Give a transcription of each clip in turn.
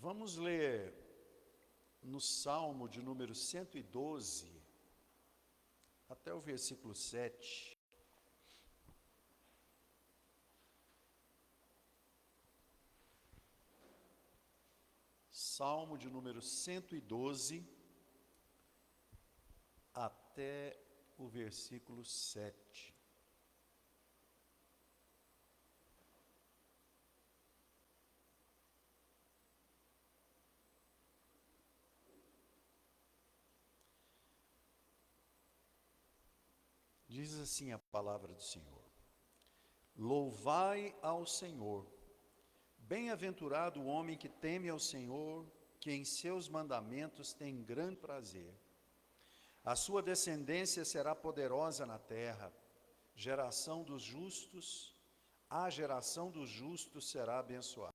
Vamos ler no Salmo de número 112, até o versículo 7. Salmo de número 112, até o versículo 7. Diz assim a palavra do Senhor: Louvai ao Senhor, bem-aventurado o homem que teme ao Senhor, que em seus mandamentos tem grande prazer. A sua descendência será poderosa na terra, a geração dos justos será abençoada.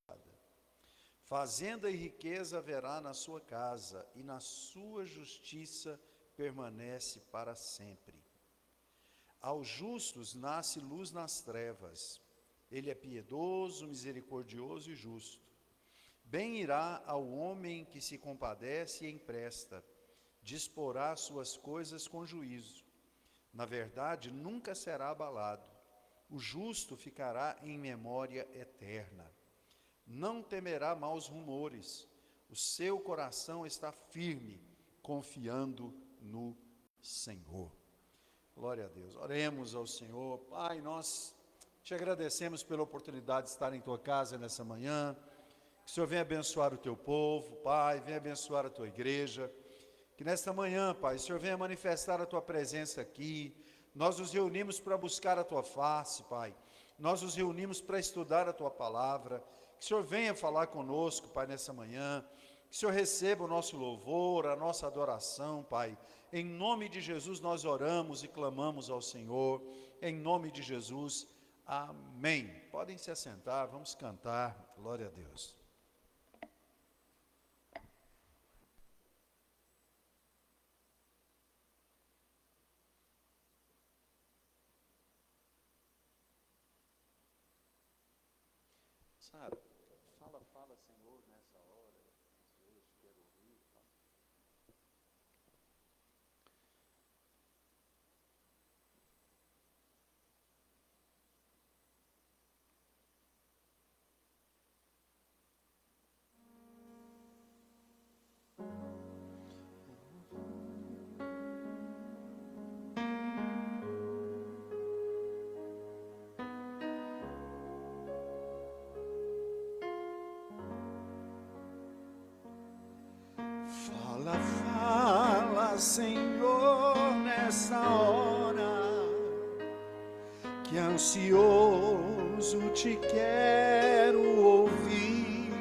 Fazenda e riqueza haverá na sua casa, e na sua justiça permanece para sempre. Aos justos nasce luz nas trevas. Ele é piedoso, misericordioso e justo. Bem irá ao homem que se compadece e empresta, disporá suas coisas com juízo. Na verdade, nunca será abalado. O justo ficará em memória eterna. Não temerá maus rumores. O seu coração está firme, confiando no Senhor. Glória a Deus. Oremos ao Senhor. Pai, nós te agradecemos pela oportunidade de estar em tua casa nessa manhã. Que o Senhor venha abençoar o teu povo, Pai, venha abençoar a tua igreja. Que nesta manhã, Pai, o Senhor venha manifestar a tua presença aqui. Nós nos reunimos para buscar a tua face, Pai. Nós nos reunimos para estudar a tua palavra. Que o Senhor venha falar conosco, Pai, nessa manhã. Que o Senhor receba o nosso louvor, a nossa adoração, Pai. Em nome de Jesus nós oramos e clamamos ao Senhor. Em nome de Jesus, amém. Podem se assentar, vamos cantar. Glória a Deus. Sara, fala, Senhor, nessa hora. Deus, quero ouvir, Pai. Fala, Senhor, nessa hora, que ansioso te quero ouvir.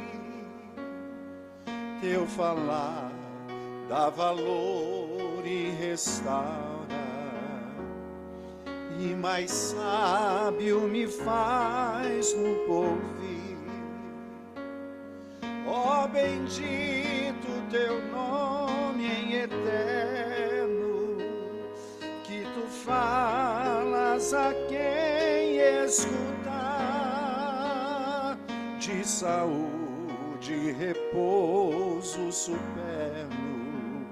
Teu falar dá valor e restaura, e mais sábio me faz no porvir. Ó bendito teu nome em eterno, que tu falas a quem escutar, de saúde, repouso superno,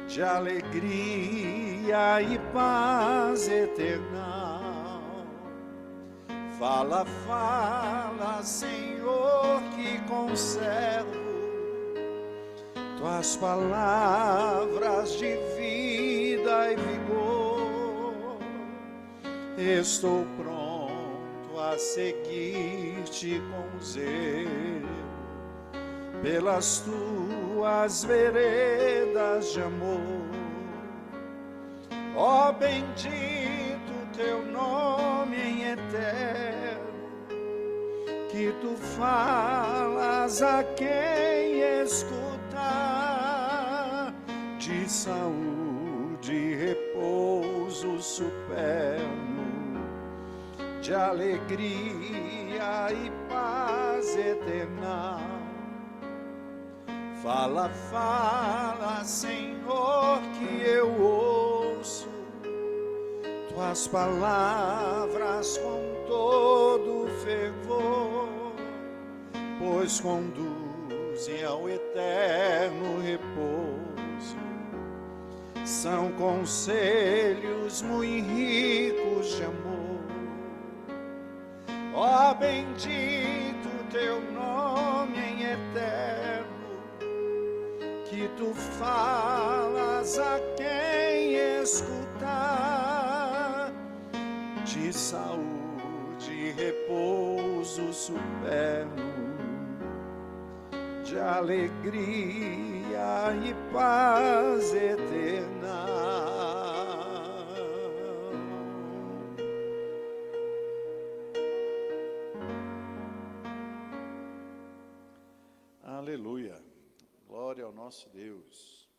de alegria e paz eternal. Fala, Senhor, que conservo tuas palavras de vida e vigor. Estou pronto a seguir-te com zelo, pelas tuas veredas de amor. Ó bendito teu nome em eterno, que tu falas a quem escutar, de saúde e repouso superno, de alegria e paz eternal. Fala, Senhor, que eu ouço tuas palavras com todo fervor, pois conduz e ao eterno repouso. São conselhos muito ricos de amor. Ó, bendito teu nome em eterno, que tu falas a quem escutar, de saúde e repouso superno, de alegria e paz eterna. Aleluia, glória ao nosso Deus.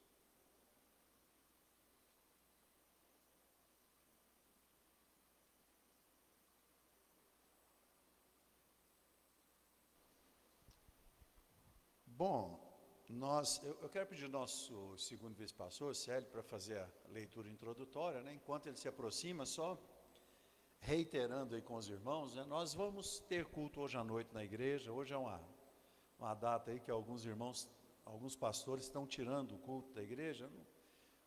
Bom, eu quero pedir ao nosso segundo vice-pastor, Célio, para fazer a leitura introdutória, né? Enquanto ele se aproxima, só reiterando aí com os irmãos, né? Nós vamos ter culto hoje à noite na igreja. Hoje é uma data aí que alguns irmãos, alguns pastores estão tirando o culto da igreja.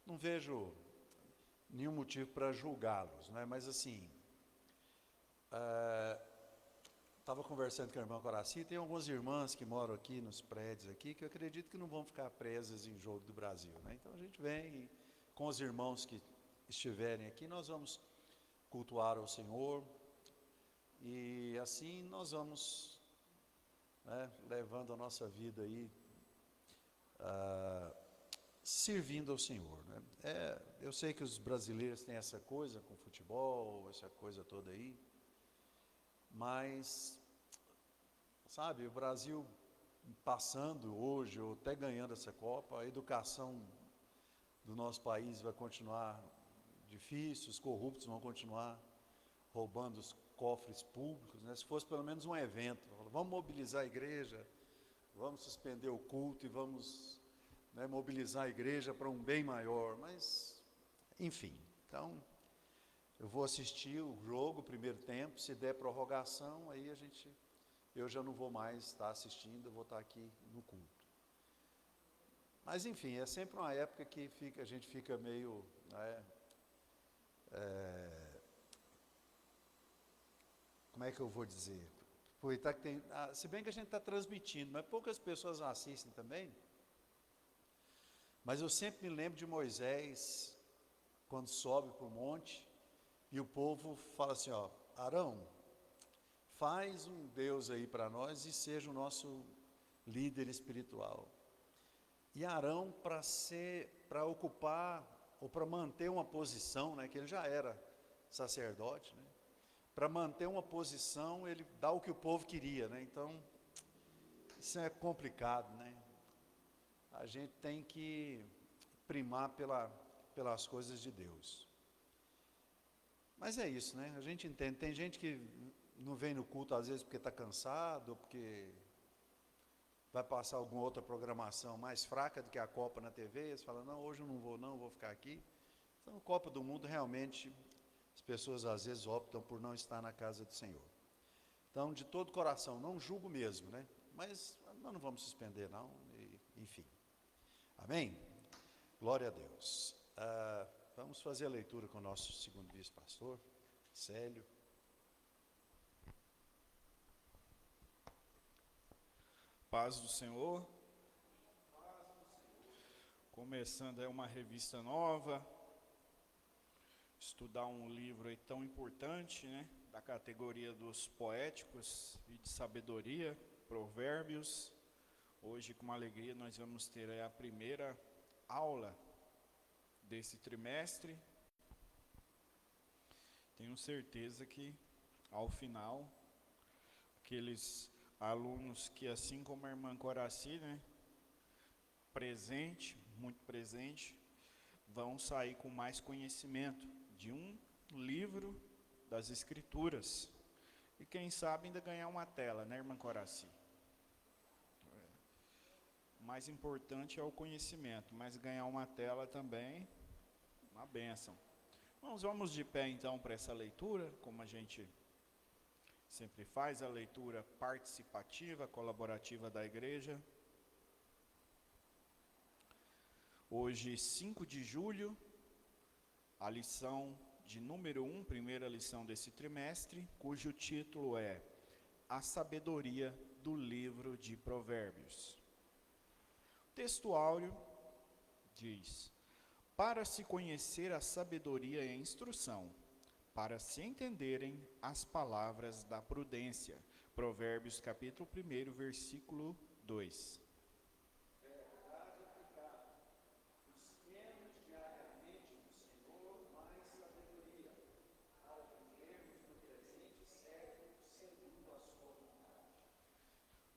Não vejo nenhum motivo para julgá-los, né? Mas assim, estava conversando com a irmã Coraci, tem algumas irmãs que moram aqui nos prédios aqui, que eu acredito que não vão ficar presas em jogo do Brasil, né? Então a gente vem com os irmãos que estiverem aqui, nós vamos cultuar ao Senhor, e assim nós vamos, né, levando a nossa vida aí, servindo ao Senhor, né? Eu sei que os brasileiros têm essa coisa com futebol, essa coisa toda aí, mas, sabe, o Brasil passando hoje, ou até ganhando essa Copa, a educação do nosso país vai continuar difícil, os corruptos vão continuar roubando os cofres públicos, né? Se fosse pelo menos um evento, vamos mobilizar a igreja, vamos suspender o culto e vamos, né, mobilizar a igreja para um bem maior, mas, enfim, então... Eu vou assistir o jogo, o primeiro tempo, se der prorrogação, aí eu já não vou mais estar assistindo, eu vou estar aqui no culto. Mas enfim, é sempre uma época que a gente fica meio, né, como é que eu vou dizer? Aproveitar que tem, se bem que a gente está transmitindo, mas poucas pessoas assistem também. Mas eu sempre me lembro de Moisés, quando sobe para o monte, e o povo fala assim, ó, Arão, faz um Deus aí para nós e seja o nosso líder espiritual. E Arão, para ocupar, ou para manter uma posição, né, que ele já era sacerdote, né, para manter uma posição, ele dá o que o povo queria, né? Então, isso é complicado, né? A gente tem que primar pelas coisas de Deus. Mas é isso, né? A gente entende. Tem gente que não vem no culto às vezes porque está cansado, ou porque vai passar alguma outra programação mais fraca do que a Copa na TV. Eles falam, não, hoje eu não, vou ficar aqui. Então, Copa do Mundo, realmente, as pessoas às vezes optam por não estar na casa do Senhor. Então, de todo coração, não julgo mesmo, né? Mas nós não vamos suspender, não. Enfim. Amém? Glória a Deus. Vamos fazer a leitura com o nosso segundo vice-pastor, Célio. Paz do Senhor. Começando aí uma revista nova, estudar um livro aí tão importante, né, da categoria dos poéticos e de sabedoria, Provérbios. Hoje, com uma alegria, nós vamos ter aí a primeira aula desse trimestre. Tenho certeza que, ao final, aqueles alunos que, assim como a irmã Coraci, né, muito presente, vão sair com mais conhecimento de um livro das Escrituras. E quem sabe ainda ganhar uma tela, né, irmã Coraci? O mais importante é o conhecimento, mas ganhar uma tela também, uma bênção. Nós vamos de pé então para essa leitura, como a gente sempre faz, a leitura participativa, colaborativa da igreja. Hoje, 5 de julho, a lição de número 1, primeira lição desse trimestre, cujo título é A Sabedoria do Livro de Provérbios. O texto áureo diz: para se conhecer a sabedoria e a instrução, para se entenderem as palavras da prudência. Provérbios capítulo 1, versículo 2.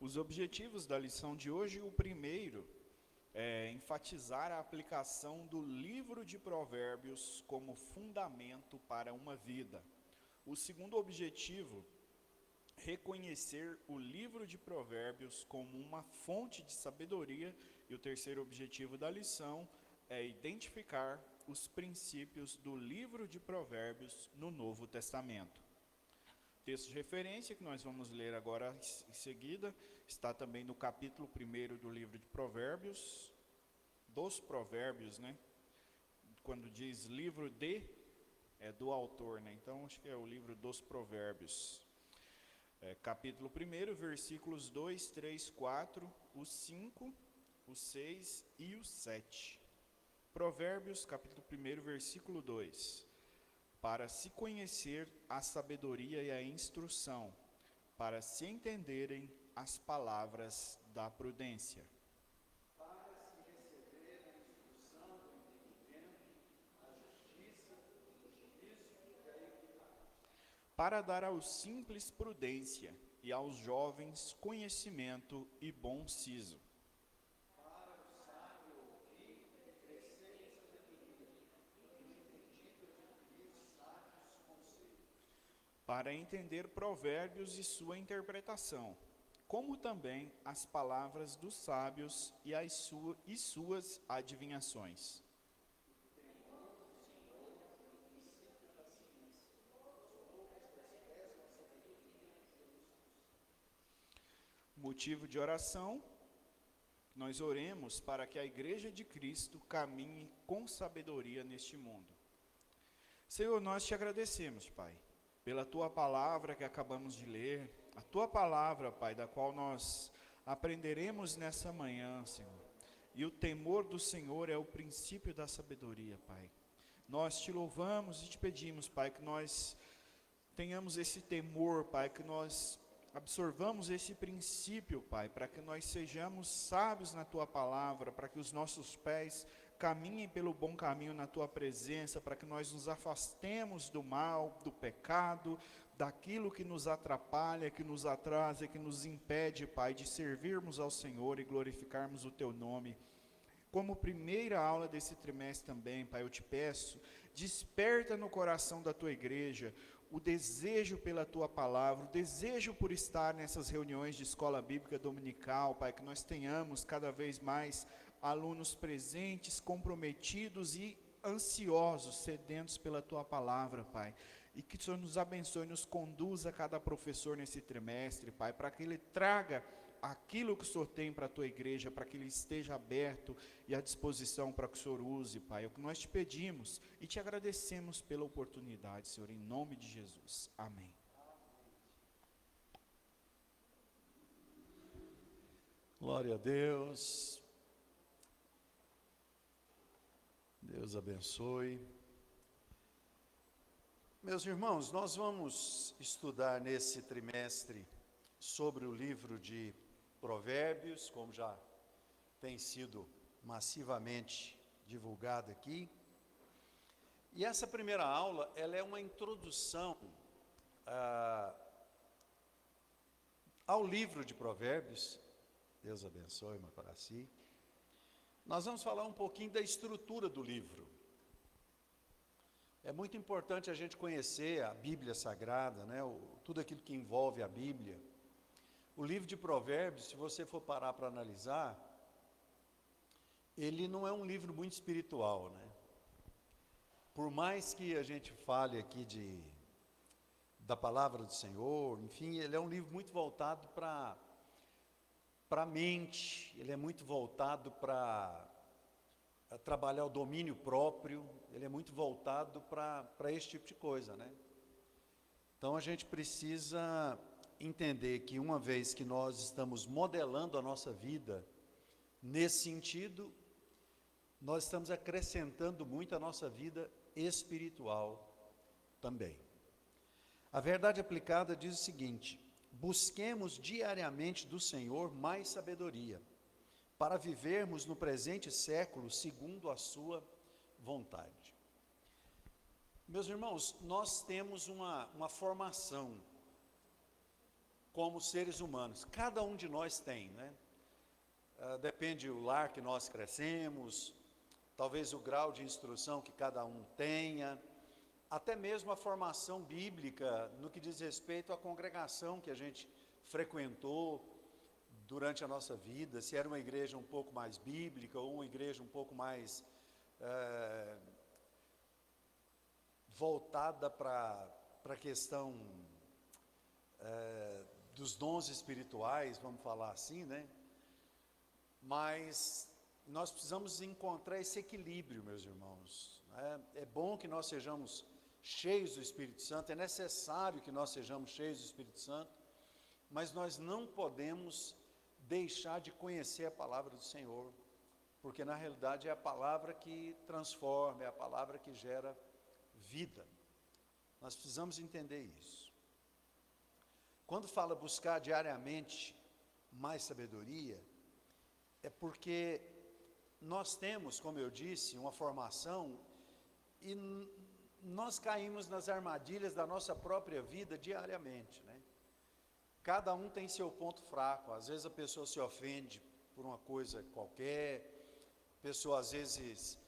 Os objetivos da lição de hoje, o primeiro é enfatizar a aplicação do livro de Provérbios como fundamento para uma vida. O segundo objetivo, reconhecer o livro de Provérbios como uma fonte de sabedoria. E o terceiro objetivo da lição é identificar os princípios do livro de Provérbios no Novo Testamento. O texto de referência que nós vamos ler agora em seguida está também no capítulo 1 do livro de Provérbios, dos Provérbios, né? Quando diz livro de, é do autor, né? Então acho que é o livro dos Provérbios. Capítulo 1, versículos 2, 3, 4, o 5, o 6 e o 7. Provérbios, capítulo 1, versículo 2. Para se conhecer a sabedoria e a instrução, para se entenderem as palavras da prudência. Para se receber a instrução, o entendimento, a justiça, o juízo e a equidade. Para dar aos simples prudência e aos jovens conhecimento e bom siso. Para o sábio ouvir e crescer em sabedoria, e o entendido adquirir sábios conselhos. Para entender provérbios e sua interpretação, como também as palavras dos sábios e suas adivinhações. Motivo de oração, nós oremos para que a Igreja de Cristo caminhe com sabedoria neste mundo. Senhor, nós te agradecemos, Pai, pela Tua palavra que acabamos de ler, a Tua palavra, Pai, da qual nós aprenderemos nessa manhã, Senhor. E o temor do Senhor é o princípio da sabedoria, Pai. Nós te louvamos e te pedimos, Pai, que nós tenhamos esse temor, Pai, que nós absorvamos esse princípio, Pai, para que nós sejamos sábios na Tua palavra, para que os nossos pés caminhem pelo bom caminho na Tua presença, para que nós nos afastemos do mal, do pecado, daquilo que nos atrapalha, que nos atrasa, que nos impede, Pai, de servirmos ao Senhor e glorificarmos o Teu nome. Como primeira aula desse trimestre também, Pai, eu te peço, desperta no coração da Tua igreja o desejo pela Tua palavra, o desejo por estar nessas reuniões de escola bíblica dominical, Pai, que nós tenhamos cada vez mais alunos presentes, comprometidos e ansiosos, sedentos pela Tua palavra, Pai. E que o Senhor nos abençoe e nos conduza cada professor nesse trimestre, Pai, para que ele traga aquilo que o Senhor tem para a Tua igreja, para que ele esteja aberto e à disposição para que o Senhor use, Pai. É o que nós te pedimos e te agradecemos pela oportunidade, Senhor, em nome de Jesus. Amém. Glória a Deus. Deus abençoe. Meus irmãos, nós vamos estudar nesse trimestre sobre o livro de Provérbios, como já tem sido massivamente divulgado aqui. E essa primeira aula, ela é uma introdução ao livro de Provérbios. Deus abençoe, Macaraci. Nós vamos falar um pouquinho da estrutura do livro. É muito importante a gente conhecer a Bíblia Sagrada, né? Tudo aquilo que envolve a Bíblia. O livro de Provérbios, se você for parar para analisar, ele não é um livro muito espiritual, né? Por mais que a gente fale aqui da palavra do Senhor, enfim, ele é um livro muito voltado para a mente, ele é muito voltado para a trabalhar o domínio próprio, ele é muito voltado para esse tipo de coisa, né? Então a gente precisa entender que uma vez que nós estamos modelando a nossa vida nesse sentido, nós estamos acrescentando muito à nossa vida espiritual também. A verdade aplicada diz o seguinte: busquemos diariamente do Senhor mais sabedoria, para vivermos no presente século segundo a sua vontade. Meus irmãos, nós temos uma formação como seres humanos, cada um de nós tem, né? Depende do lar que nós crescemos, talvez o grau de instrução que cada um tenha, até mesmo a formação bíblica no que diz respeito à congregação que a gente frequentou durante a nossa vida, se era uma igreja um pouco mais bíblica ou uma igreja um pouco mais voltada para a questão dos dons espirituais, vamos falar assim, né? Mas nós precisamos encontrar esse equilíbrio, meus irmãos. É bom que nós sejamos cheios do Espírito Santo, é necessário que nós sejamos cheios do Espírito Santo, mas nós não podemos deixar de conhecer a palavra do Senhor, porque na realidade é a palavra que transforma, é a palavra que gera vida. Nós precisamos entender isso. Quando fala buscar diariamente mais sabedoria, é porque nós temos, como eu disse, uma formação e nós caímos nas armadilhas da nossa própria vida diariamente, né? Cada um tem seu ponto fraco. Às vezes a pessoa se ofende por uma coisa qualquer, a pessoa às vezes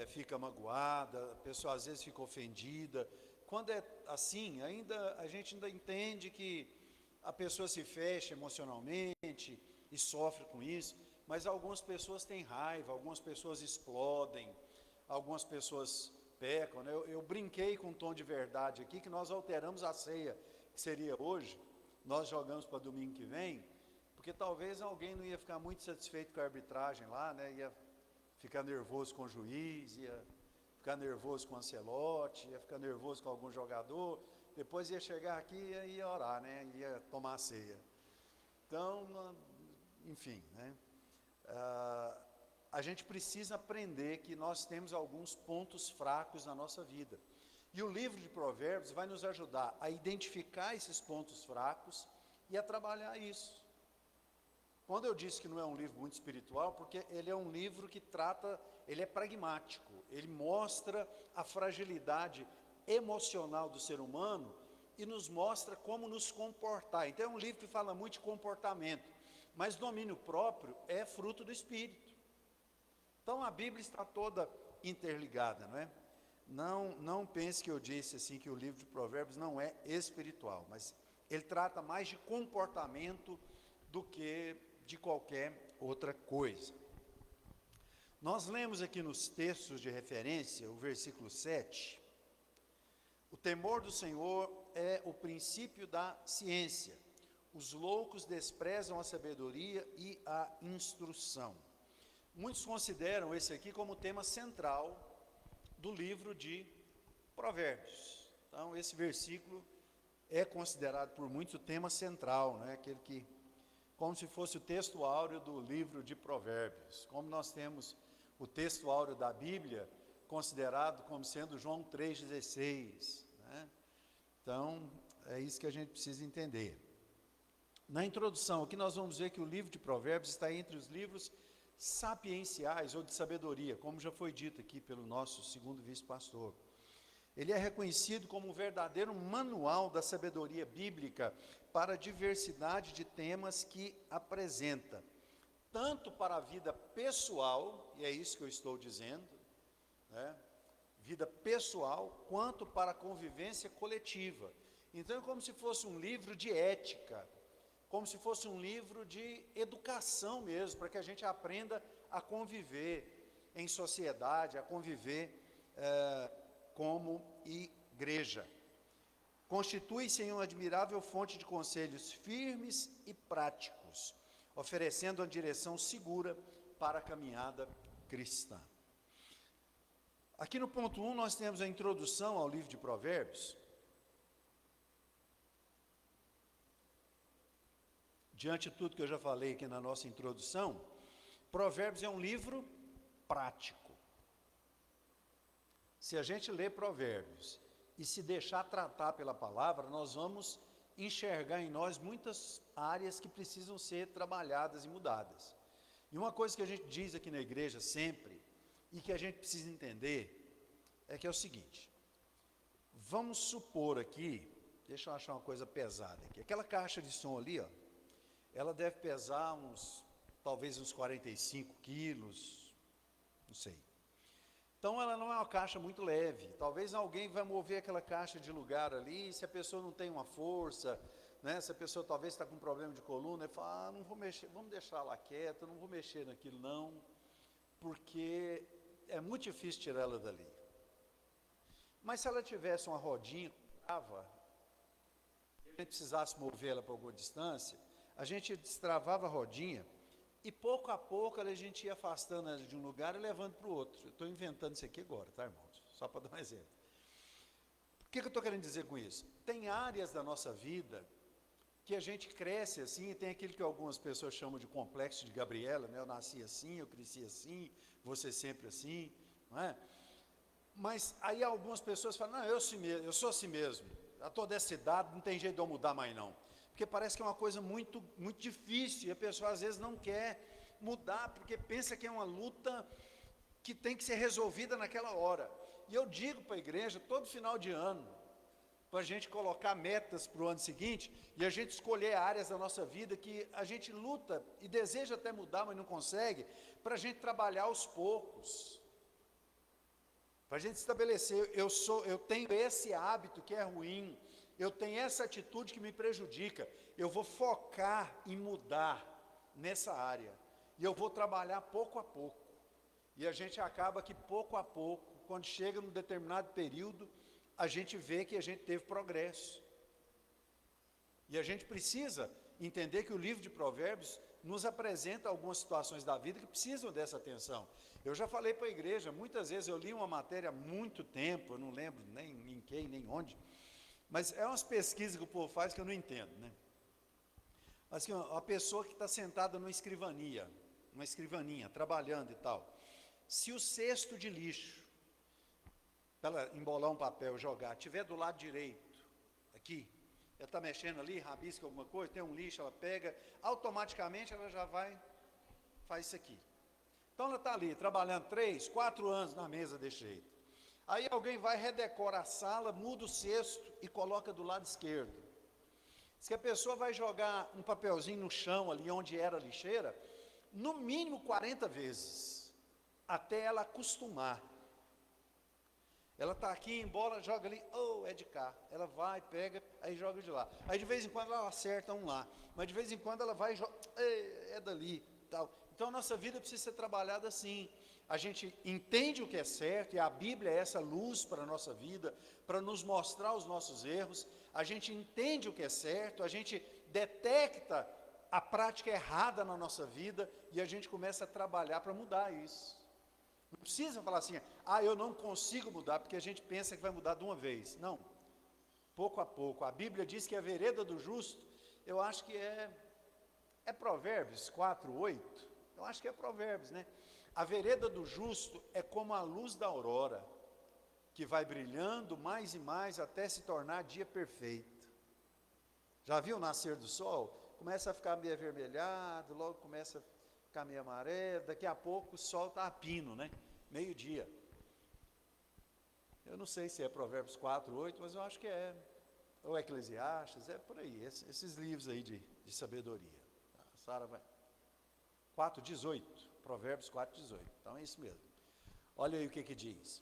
fica magoada, a pessoa às vezes fica ofendida. Quando é assim, a gente ainda entende que a pessoa se fecha emocionalmente e sofre com isso, mas algumas pessoas têm raiva, algumas pessoas explodem, algumas pessoas pecam, né? Eu brinquei com um tom de verdade aqui, que nós alteramos a ceia, que seria hoje, nós jogamos para domingo que vem, porque talvez alguém não ia ficar muito satisfeito com a arbitragem lá, né? Ia ficar nervoso com o juiz, ia ficar nervoso com o Ancelotti, ia ficar nervoso com algum jogador, depois ia chegar aqui e ia orar, né? Ia tomar a ceia. Então, enfim, né? A gente precisa aprender que nós temos alguns pontos fracos na nossa vida. E o livro de Provérbios vai nos ajudar a identificar esses pontos fracos e a trabalhar isso. Quando eu disse que não é um livro muito espiritual, porque ele é um livro que trata, ele é pragmático, ele mostra a fragilidade emocional do ser humano e nos mostra como nos comportar. Então é um livro que fala muito de comportamento, mas domínio próprio é fruto do Espírito. Então a Bíblia está toda interligada, não é? Não pense que eu disse assim que o livro de Provérbios não é espiritual, mas ele trata mais de comportamento do que de qualquer outra coisa. Nós lemos aqui nos textos de referência, o versículo 7, o temor do Senhor é o princípio da ciência, os loucos desprezam a sabedoria e a instrução. Muitos consideram esse aqui como o tema central do livro de Provérbios. Então, esse versículo é considerado por muitos o tema central, né? Aquele que, como se fosse o texto áureo do livro de Provérbios. Como nós temos o texto áureo da Bíblia considerado como sendo João 3,16, né? Então, é isso que a gente precisa entender. Na introdução, aqui nós vamos ver que o livro de Provérbios está entre os livros sapienciais ou de sabedoria, como já foi dito aqui pelo nosso segundo vice-pastor. Ele é reconhecido como um verdadeiro manual da sabedoria bíblica para a diversidade de temas que apresenta, tanto para a vida pessoal, e é isso que eu estou dizendo, né? Vida pessoal, quanto para a convivência coletiva. Então é como se fosse um livro de ética, como se fosse um livro de educação mesmo, para que a gente aprenda a conviver em sociedade, a conviver como igreja. Constitui-se em uma admirável fonte de conselhos firmes e práticos, oferecendo uma direção segura para a caminhada cristã. Aqui no ponto 1 nós temos a introdução ao livro de Provérbios. Diante de tudo que eu já falei aqui na nossa introdução, Provérbios é um livro prático. Se a gente lê Provérbios e se deixar tratar pela palavra, nós vamos enxergar em nós muitas áreas que precisam ser trabalhadas e mudadas. E uma coisa que a gente diz aqui na igreja sempre, e que a gente precisa entender, é que é o seguinte: vamos supor aqui, deixa eu achar uma coisa pesada aqui, aquela caixa de som ali, ó, ela deve pesar talvez uns 45 quilos, não sei. Então ela não é uma caixa muito leve, talvez alguém vai mover aquela caixa de lugar ali, se a pessoa não tem uma força, né, se a pessoa talvez está com um problema de coluna, ele fala, não vou mexer, vamos deixar ela quieta, não vou mexer naquilo não, porque é muito difícil tirar ela dali. Mas se ela tivesse uma rodinha, a gente precisasse mover ela para alguma distância, a gente destravava a rodinha e pouco a pouco a gente ia afastando ela de um lugar e levando para o outro. Eu estou inventando isso aqui agora, tá, irmãos? Só para dar um exemplo. O que eu estou querendo dizer com isso? Tem áreas da nossa vida que a gente cresce assim, e tem aquilo que algumas pessoas chamam de complexo de Gabriela, né? Eu nasci assim, eu cresci assim, você sempre assim, não é? Mas aí algumas pessoas falam, não, eu sou assim mesmo, a toda essa idade não tem jeito de eu mudar mais não. Porque parece que é uma coisa muito, muito difícil, e a pessoa às vezes não quer mudar, porque pensa que é uma luta que tem que ser resolvida naquela hora. E eu digo para a igreja, todo final de ano, para a gente colocar metas para o ano seguinte, e a gente escolher áreas da nossa vida que a gente luta e deseja até mudar, mas não consegue, para a gente trabalhar aos poucos. Para a gente estabelecer, eu tenho esse hábito que é ruim, eu tenho essa atitude que me prejudica, eu vou focar em mudar nessa área, e eu vou trabalhar pouco a pouco, e a gente acaba que pouco a pouco, quando chega num determinado período, a gente vê que a gente teve progresso, e a gente precisa entender que o livro de Provérbios nos apresenta algumas situações da vida que precisam dessa atenção. Eu já falei para a igreja, muitas vezes eu li uma matéria há muito tempo, eu não lembro nem em quem, nem onde, mas é umas pesquisas que o povo faz que eu não entendo, né? Assim, a pessoa que está sentada numa escrivaninha, trabalhando e tal, se o cesto de lixo, para ela embolar um papel e jogar, estiver do lado direito, aqui, ela está mexendo ali, rabisca alguma coisa, tem um lixo, ela pega, automaticamente ela já faz isso aqui. Então ela está ali, trabalhando 3, 4 anos na mesa desse jeito. Aí alguém vai, redecora a sala, muda o cesto e coloca do lado esquerdo. Diz que a pessoa vai jogar um papelzinho no chão, ali onde era a lixeira, no mínimo 40 vezes, até ela acostumar. Ela está aqui, embola, joga ali, é de cá. Ela vai, pega, aí joga de lá. Aí de vez em quando ela acerta um lá, mas de vez em quando ela vai e joga, é dali, tal. Então a nossa vida precisa ser trabalhada assim. A gente entende o que é certo, e a Bíblia é essa luz para a nossa vida, para nos mostrar os nossos erros. A gente entende o que é certo, a gente detecta a prática errada na nossa vida, e a gente começa a trabalhar para mudar isso. Não precisa falar assim, eu não consigo mudar, porque a gente pensa que vai mudar de uma vez. Não, pouco a pouco. A Bíblia diz que a vereda do justo, eu acho que é Provérbios 4:8, eu acho que é Provérbios, né? A vereda do justo é como a luz da aurora, que vai brilhando mais e mais até se tornar dia perfeito. Já viu o nascer do sol? Começa a ficar meio avermelhado, logo começa a ficar meio amarelo, daqui a pouco o sol está a pino, né? Meio-dia. Eu não sei se é Provérbios 4:8, mas eu acho que é. Ou Eclesiastes, é por aí, esses livros aí de sabedoria. A Sara vai. 4:18, Provérbios 4:18. Então é isso mesmo. Olha aí o que diz.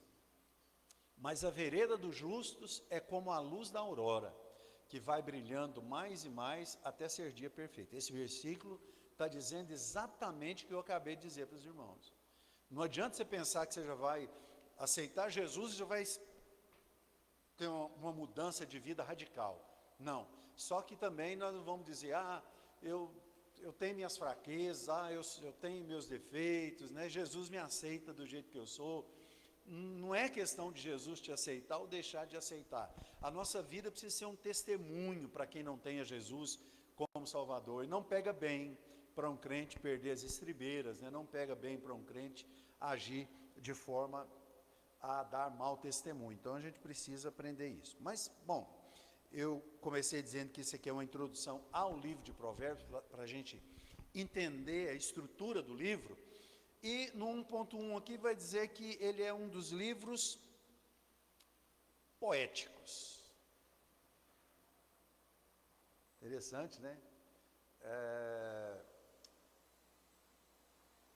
Mas a vereda dos justos é como a luz da aurora, que vai brilhando mais e mais até ser dia perfeito. Esse versículo está dizendo exatamente o que eu acabei de dizer para os irmãos. Não adianta você pensar que você já vai aceitar Jesus e já vai ter uma mudança de vida radical. Não. Só que também nós não vamos dizer, eu tenho minhas fraquezas, eu tenho meus defeitos, né? Jesus me aceita do jeito que eu sou. não é questão de Jesus te aceitar ou deixar de aceitar. A nossa vida precisa ser um testemunho para quem não tenha Jesus como Salvador. E não pega bem para um crente perder as estribeiras, né? Não pega bem para um crente agir de forma a dar mau testemunho. Então a gente precisa aprender isso. Mas, bom, eu comecei dizendo que isso aqui é uma introdução ao livro de Provérbios, para a gente entender a estrutura do livro. E no 1.1 aqui vai dizer que ele é um dos livros poéticos. Interessante, né?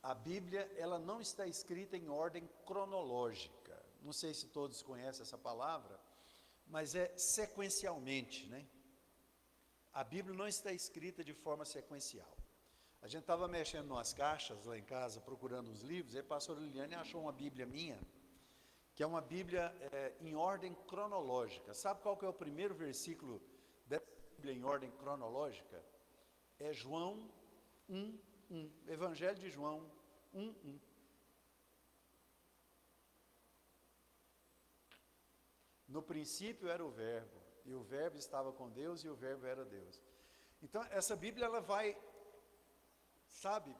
A Bíblia, ela não está escrita em ordem cronológica. Não sei se todos conhecem essa palavra, mas é sequencialmente, né? A Bíblia não está escrita de forma sequencial. A gente estava mexendo nas caixas lá em casa, procurando os livros, e a pastora Liliane achou uma Bíblia minha, que é uma Bíblia em ordem cronológica. Sabe qual que é o primeiro versículo dessa Bíblia em ordem cronológica? É João 1:1, Evangelho de João 1:1. No princípio era o Verbo, e o Verbo estava com Deus, e o Verbo era Deus. Então, essa Bíblia, ela vai, sabe?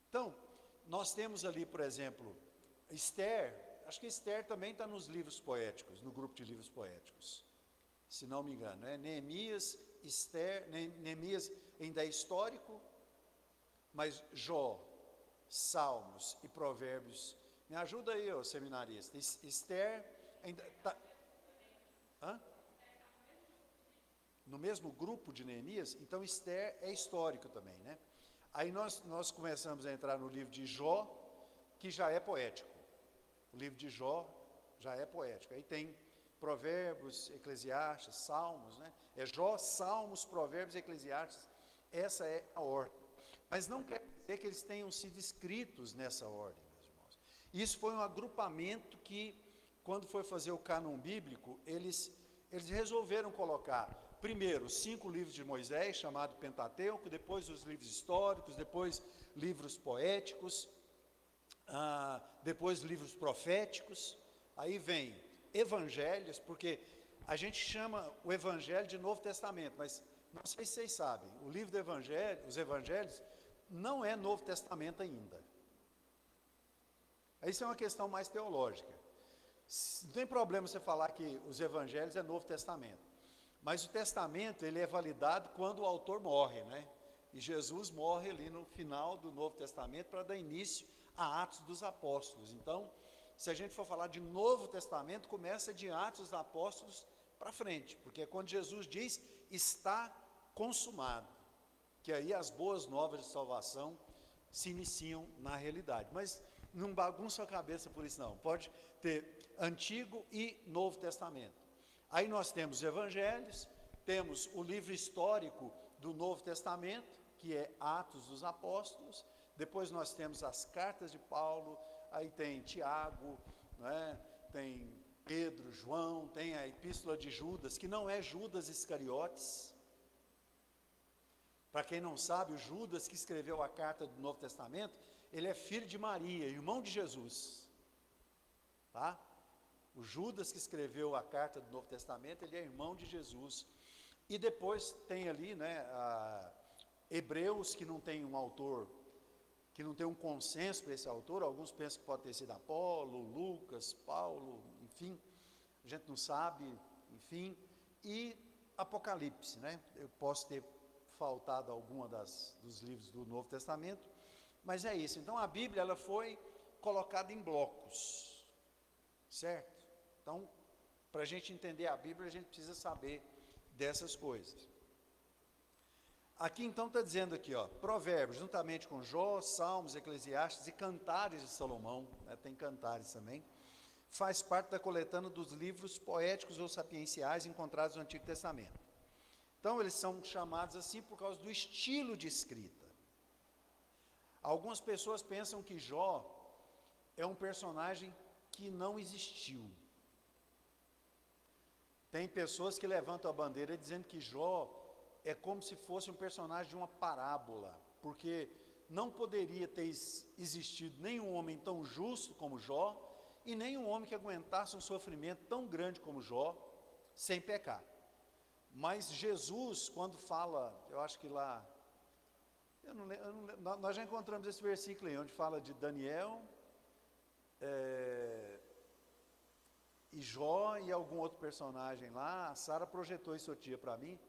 Então, nós temos ali, por exemplo, Esther. Acho que Esther também está nos livros poéticos, no grupo de livros poéticos, se não me engano, né? Neemias, Esther, Neemias ainda é histórico, mas Jó, Salmos e Provérbios, me ajuda aí, ô seminarista. Esther ainda está... No mesmo grupo de Neemias, então Esther é histórico também, né? Aí nós começamos a entrar no livro de Jó, que já é poético. O livro de Jó já é poético. Aí tem Provérbios, Eclesiastes, Salmos, né? É Jó, Salmos, Provérbios e Eclesiastes. Essa é a ordem. Mas não quer dizer que eles tenham sido escritos nessa ordem, meus irmãos. Isso foi um agrupamento que, quando foi fazer o cânon bíblico, eles resolveram colocar, primeiro, 5 livros de Moisés, chamado Pentateuco, depois os livros históricos, depois livros poéticos, depois livros proféticos, aí vem evangelhos, porque a gente chama o evangelho de Novo Testamento, mas não sei se vocês sabem, o livro do evangelho, os evangelhos, não é Novo Testamento ainda. Isso é uma questão mais teológica. Não tem problema você falar que os evangelhos é Novo Testamento, mas o testamento, ele é validado quando o autor morre, né? E Jesus morre ali no final do Novo Testamento para dar início a Atos dos Apóstolos. Então, se a gente for falar de Novo Testamento, começa de Atos dos Apóstolos para frente, porque é quando Jesus diz, está consumado, que aí as boas novas de salvação se iniciam na realidade. Mas não bagunça a cabeça por isso não, pode ter Antigo e Novo Testamento. Aí nós temos os evangelhos, temos o livro histórico do Novo Testamento, que é Atos dos Apóstolos, depois nós temos as cartas de Paulo, aí tem Tiago, né? Tem Pedro, João, tem a epístola de Judas, que não é Judas Iscariotes. Para quem não sabe, o Judas que escreveu a carta do Novo Testamento, ele é filho de Maria, irmão de Jesus, tá? O Judas que escreveu a carta do Novo Testamento, ele é irmão de Jesus. E depois tem ali, né, Hebreus, que não tem um autor, que não tem um consenso para esse autor. Alguns pensam que pode ter sido Apolo, Lucas, Paulo, enfim, a gente não sabe, enfim. E Apocalipse, né? Eu posso ter faltado alguma dos livros do Novo Testamento, mas é isso. Então a Bíblia, ela foi colocada em blocos, certo? Então, para a gente entender a Bíblia, a gente precisa saber dessas coisas. Aqui então está dizendo aqui, ó, Provérbios, juntamente com Jó, Salmos, Eclesiastes e Cantares de Salomão, né, tem Cantares também, faz parte da coletânea dos livros poéticos ou sapienciais encontrados no Antigo Testamento. Então, eles são chamados assim por causa do estilo de escrita. Algumas pessoas pensam que Jó é um personagem que não existiu. Tem pessoas que levantam a bandeira dizendo que Jó é como se fosse um personagem de uma parábola, porque não poderia ter existido nenhum homem tão justo como Jó, e nenhum homem que aguentasse um sofrimento tão grande como Jó, sem pecar. Mas Jesus, quando fala, eu acho que lá, eu não lembro, nós já encontramos esse versículo aí, onde fala de Daniel, e Jó e algum outro personagem lá. A Sara projetou isso outro dia para mim,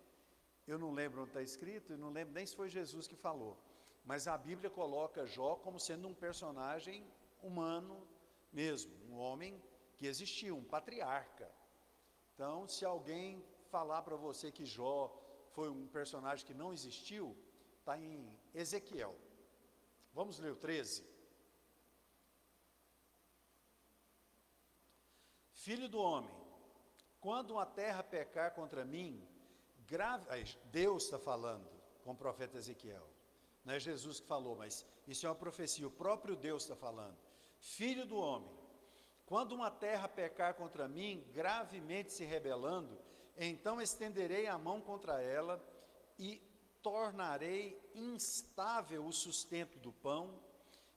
eu não lembro onde está escrito, e não lembro nem se foi Jesus que falou, mas a Bíblia coloca Jó como sendo um personagem humano mesmo, um homem que existiu, um patriarca. Então, se alguém falar para você que Jó foi um personagem que não existiu, está em Ezequiel. Vamos ler o 13. Filho do homem, quando a terra pecar contra mim, Deus está falando com o profeta Ezequiel, não é Jesus que falou, mas isso é uma profecia, o próprio Deus está falando. Filho do homem, quando uma terra pecar contra mim, gravemente se rebelando, então estenderei a mão contra ela e tornarei instável o sustento do pão,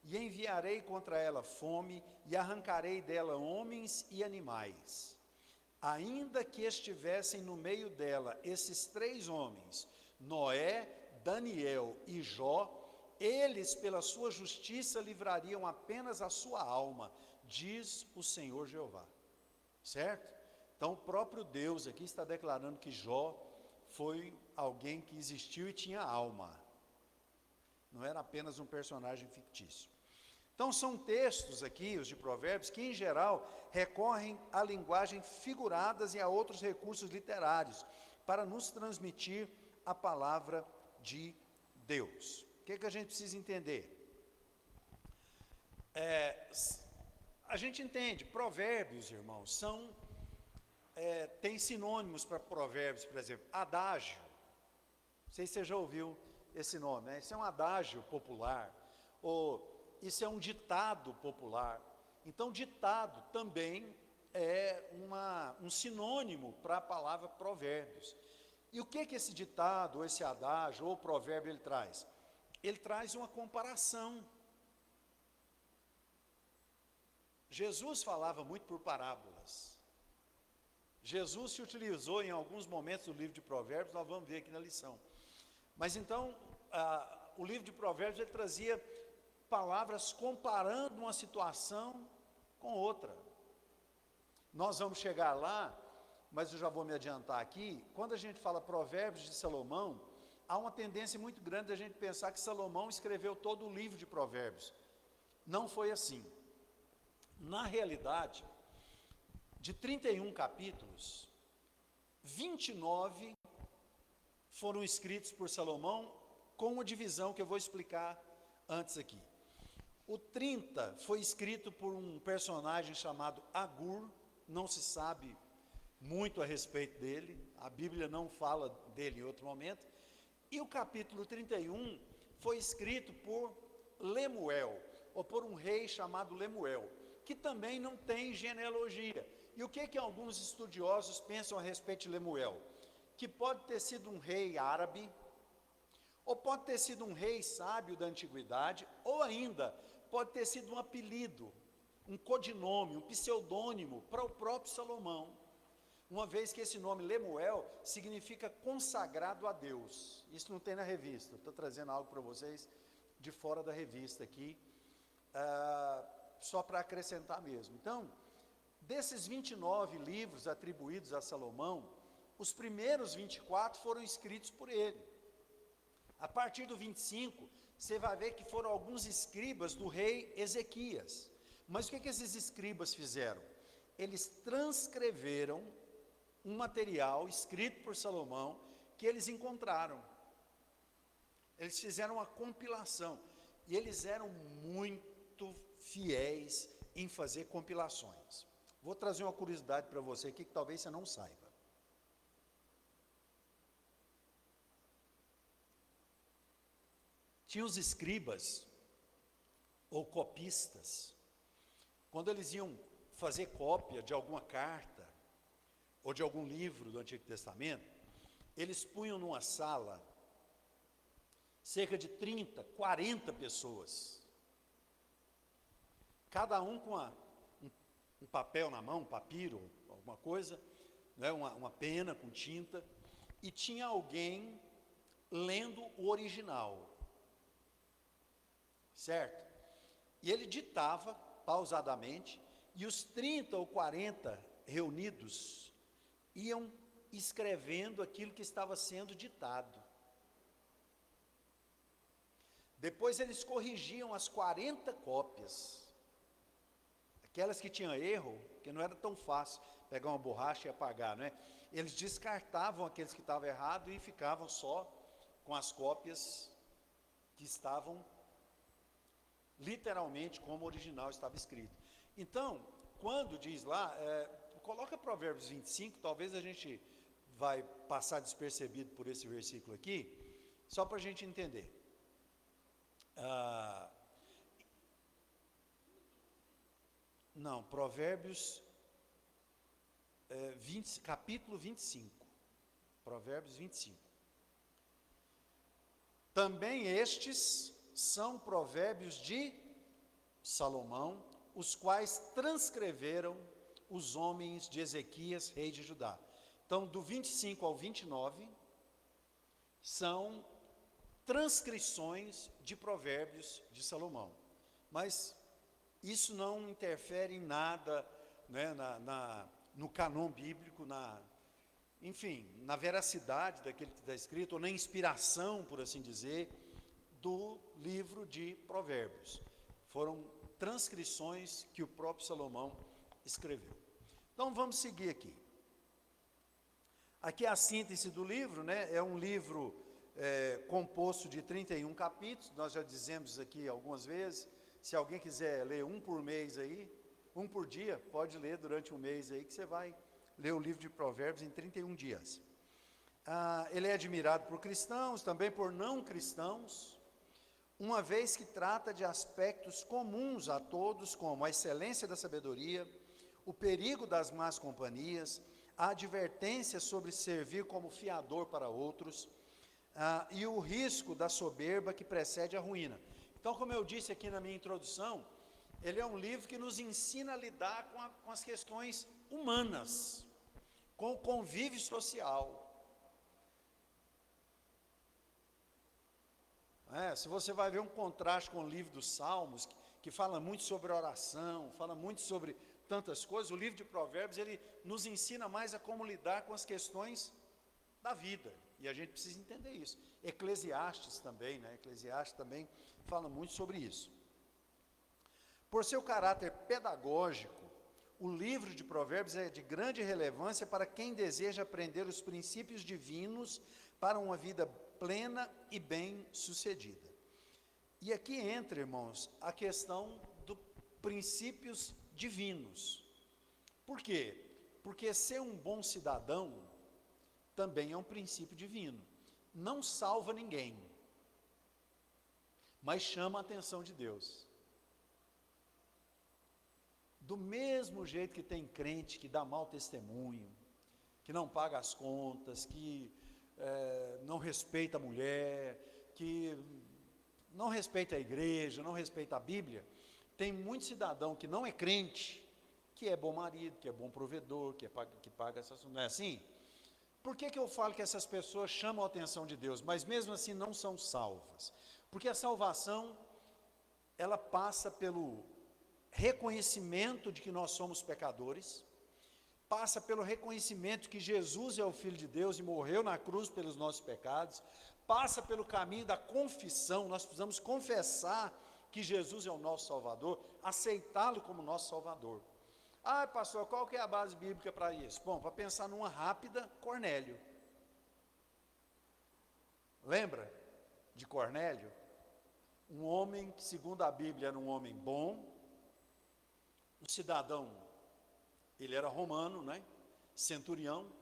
e enviarei contra ela fome, e arrancarei dela homens e animais. Ainda que estivessem no meio dela esses 3 homens, Noé, Daniel e Jó, eles pela sua justiça livrariam apenas a sua alma, diz o Senhor Jeová. Certo? Então o próprio Deus aqui está declarando que Jó foi alguém que existiu e tinha alma. Não era apenas um personagem fictício. Então são textos aqui, os de Provérbios, que em geral recorrem à linguagem figuradas e a outros recursos literários, para nos transmitir a palavra de Deus. O que a gente precisa entender? A gente entende, provérbios, irmãos, tem sinônimos para provérbios, por exemplo, adágio. Não sei se você já ouviu esse nome, né? Isso é um adágio popular, ou isso é um ditado popular. Então, ditado também é um sinônimo para a palavra provérbios. E o que esse ditado, ou esse adágio, ou provérbio ele traz? Ele traz uma comparação. Jesus falava muito por parábolas. Jesus se utilizou em alguns momentos do livro de Provérbios, nós vamos ver aqui na lição. Mas então, o livro de Provérbios ele trazia palavras comparando uma situação com outra. Nós vamos chegar lá, mas eu já vou me adiantar aqui. Quando a gente fala Provérbios de Salomão, há uma tendência muito grande de a gente pensar que Salomão escreveu todo o livro de Provérbios. Não foi assim. Na realidade, de 31 capítulos, 29 foram escritos por Salomão, com uma divisão que eu vou explicar antes aqui. O 30 foi escrito por um personagem chamado Agur, não se sabe muito a respeito dele, a Bíblia não fala dele em outro momento, e o capítulo 31 foi escrito por Lemuel, ou por um rei chamado Lemuel, que também não tem genealogia. E o que alguns estudiosos pensam a respeito de Lemuel? Que pode ter sido um rei árabe, ou pode ter sido um rei sábio da antiguidade, ou ainda pode ter sido um apelido, um codinome, um pseudônimo para o próprio Salomão, uma vez que esse nome Lemuel significa consagrado a Deus. Isso não tem na revista, estou trazendo algo para vocês de fora da revista aqui, só para acrescentar mesmo. Então, desses 29 livros atribuídos a Salomão, os primeiros 24 foram escritos por ele. A partir do 25, você vai ver que foram alguns escribas do rei Ezequias. Mas o que esses escribas fizeram? Eles transcreveram um material escrito por Salomão que eles encontraram. Eles fizeram uma compilação. E eles eram muito fiéis em fazer compilações. Vou trazer uma curiosidade para você aqui que talvez você não saiba. Tinha os escribas, ou copistas, quando eles iam fazer cópia de alguma carta, ou de algum livro do Antigo Testamento, eles punham numa sala cerca de 30, 40 pessoas, cada um com um papel na mão, um papiro, alguma coisa, né, uma pena com tinta, e tinha alguém lendo o original, certo? E ele ditava pausadamente, e os 30 ou 40 reunidos iam escrevendo aquilo que estava sendo ditado. Depois eles corrigiam as 40 cópias, aquelas que tinham erro, que não era tão fácil pegar uma borracha e apagar, né? Eles descartavam aqueles que estavam errados e ficavam só com as cópias que estavam literalmente como o original estava escrito. Então, quando diz lá, coloca Provérbios 25, talvez a gente vai passar despercebido por esse versículo aqui, só para a gente entender. Não, Provérbios capítulo 25. Provérbios 25. Também estes são provérbios de Salomão, os quais transcreveram os homens de Ezequias, rei de Judá. Então, do 25 ao 29, são transcrições de provérbios de Salomão. Mas isso não interfere em nada, né, no canon bíblico, enfim, na veracidade daquele que está escrito, ou na inspiração, por assim dizer, do livro de Provérbios. Foram transcrições que o próprio Salomão escreveu. Então vamos seguir aqui. Aqui é a síntese do livro, né? É um livro composto de 31 capítulos, nós já dizemos aqui algumas vezes, se alguém quiser ler um por mês aí, um por dia, pode ler durante um mês aí, que você vai ler o livro de Provérbios em 31 dias. Ele é admirado por cristãos, também por não cristãos, uma vez que trata de aspectos comuns a todos, como a excelência da sabedoria, o perigo das más companhias, a advertência sobre servir como fiador para outros, e o risco da soberba que precede a ruína. Então, como eu disse aqui na minha introdução, ele é um livro que nos ensina a lidar com as questões humanas, com o convívio social. Se você vai ver um contraste com o livro dos Salmos, que fala muito sobre oração, fala muito sobre tantas coisas, o livro de Provérbios, ele nos ensina mais a como lidar com as questões da vida, e a gente precisa entender isso. Eclesiastes também, né? Eclesiastes também fala muito sobre isso. Por seu caráter pedagógico, o livro de Provérbios é de grande relevância para quem deseja aprender os princípios divinos para uma vida plena e bem-sucedida. E aqui entra, irmãos, a questão dos princípios divinos. Por quê? Porque ser um bom cidadão também é um princípio divino. Não salva ninguém, mas chama a atenção de Deus. Do mesmo jeito que tem crente que dá mau testemunho, que não paga as contas, que não respeita a mulher, que não respeita a igreja, não respeita a Bíblia, tem muito cidadão que não é crente, que é bom marido, que é bom provedor, que paga essas... Não é assim? Por que eu falo que essas pessoas chamam a atenção de Deus, mas mesmo assim não são salvas? Porque a salvação, ela passa pelo reconhecimento de que nós somos pecadores, passa pelo reconhecimento que Jesus é o Filho de Deus e morreu na cruz pelos nossos pecados, passa pelo caminho da confissão, nós precisamos confessar que Jesus é o nosso Salvador, aceitá-lo como nosso Salvador. Pastor, qual que é a base bíblica para isso? Bom, para pensar numa rápida, Cornélio. Lembra de Cornélio? Um homem que, segundo a Bíblia, era um homem bom, um cidadão, ele era romano, né? Centurião,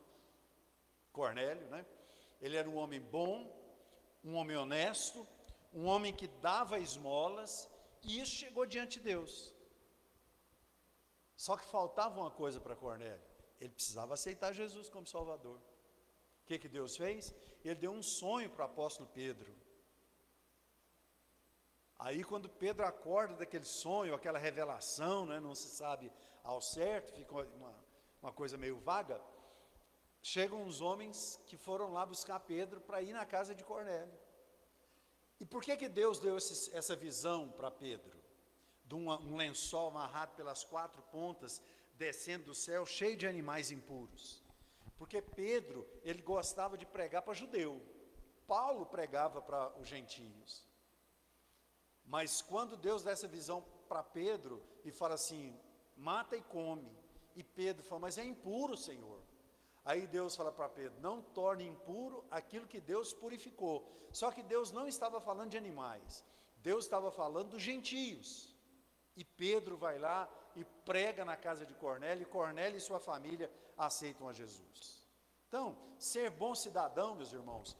Cornélio, né? Ele era um homem bom, um homem honesto, um homem que dava esmolas, e isso chegou diante de Deus. Só que faltava uma coisa para Cornélio, ele precisava aceitar Jesus como Salvador. O que Deus fez? Ele deu um sonho para o apóstolo Pedro. Aí quando Pedro acorda daquele sonho, aquela revelação, né, não se sabe ao certo, fica uma coisa meio vaga, chegam uns homens que foram lá buscar Pedro para ir na casa de Cornélio. E por que Deus deu essa visão para Pedro? De um lençol amarrado pelas 4 pontas, descendo do céu, cheio de animais impuros. Porque Pedro, ele gostava de pregar para judeu. Paulo pregava para os gentios. Mas quando Deus dá essa visão para Pedro, e fala assim, mata e come. E Pedro fala, mas é impuro, Senhor. Aí Deus fala para Pedro, não torne impuro aquilo que Deus purificou. Só que Deus não estava falando de animais, Deus estava falando dos gentios. E Pedro vai lá e prega na casa de Cornélio, e Cornélio e sua família aceitam a Jesus. Então, ser bom cidadão, meus irmãos,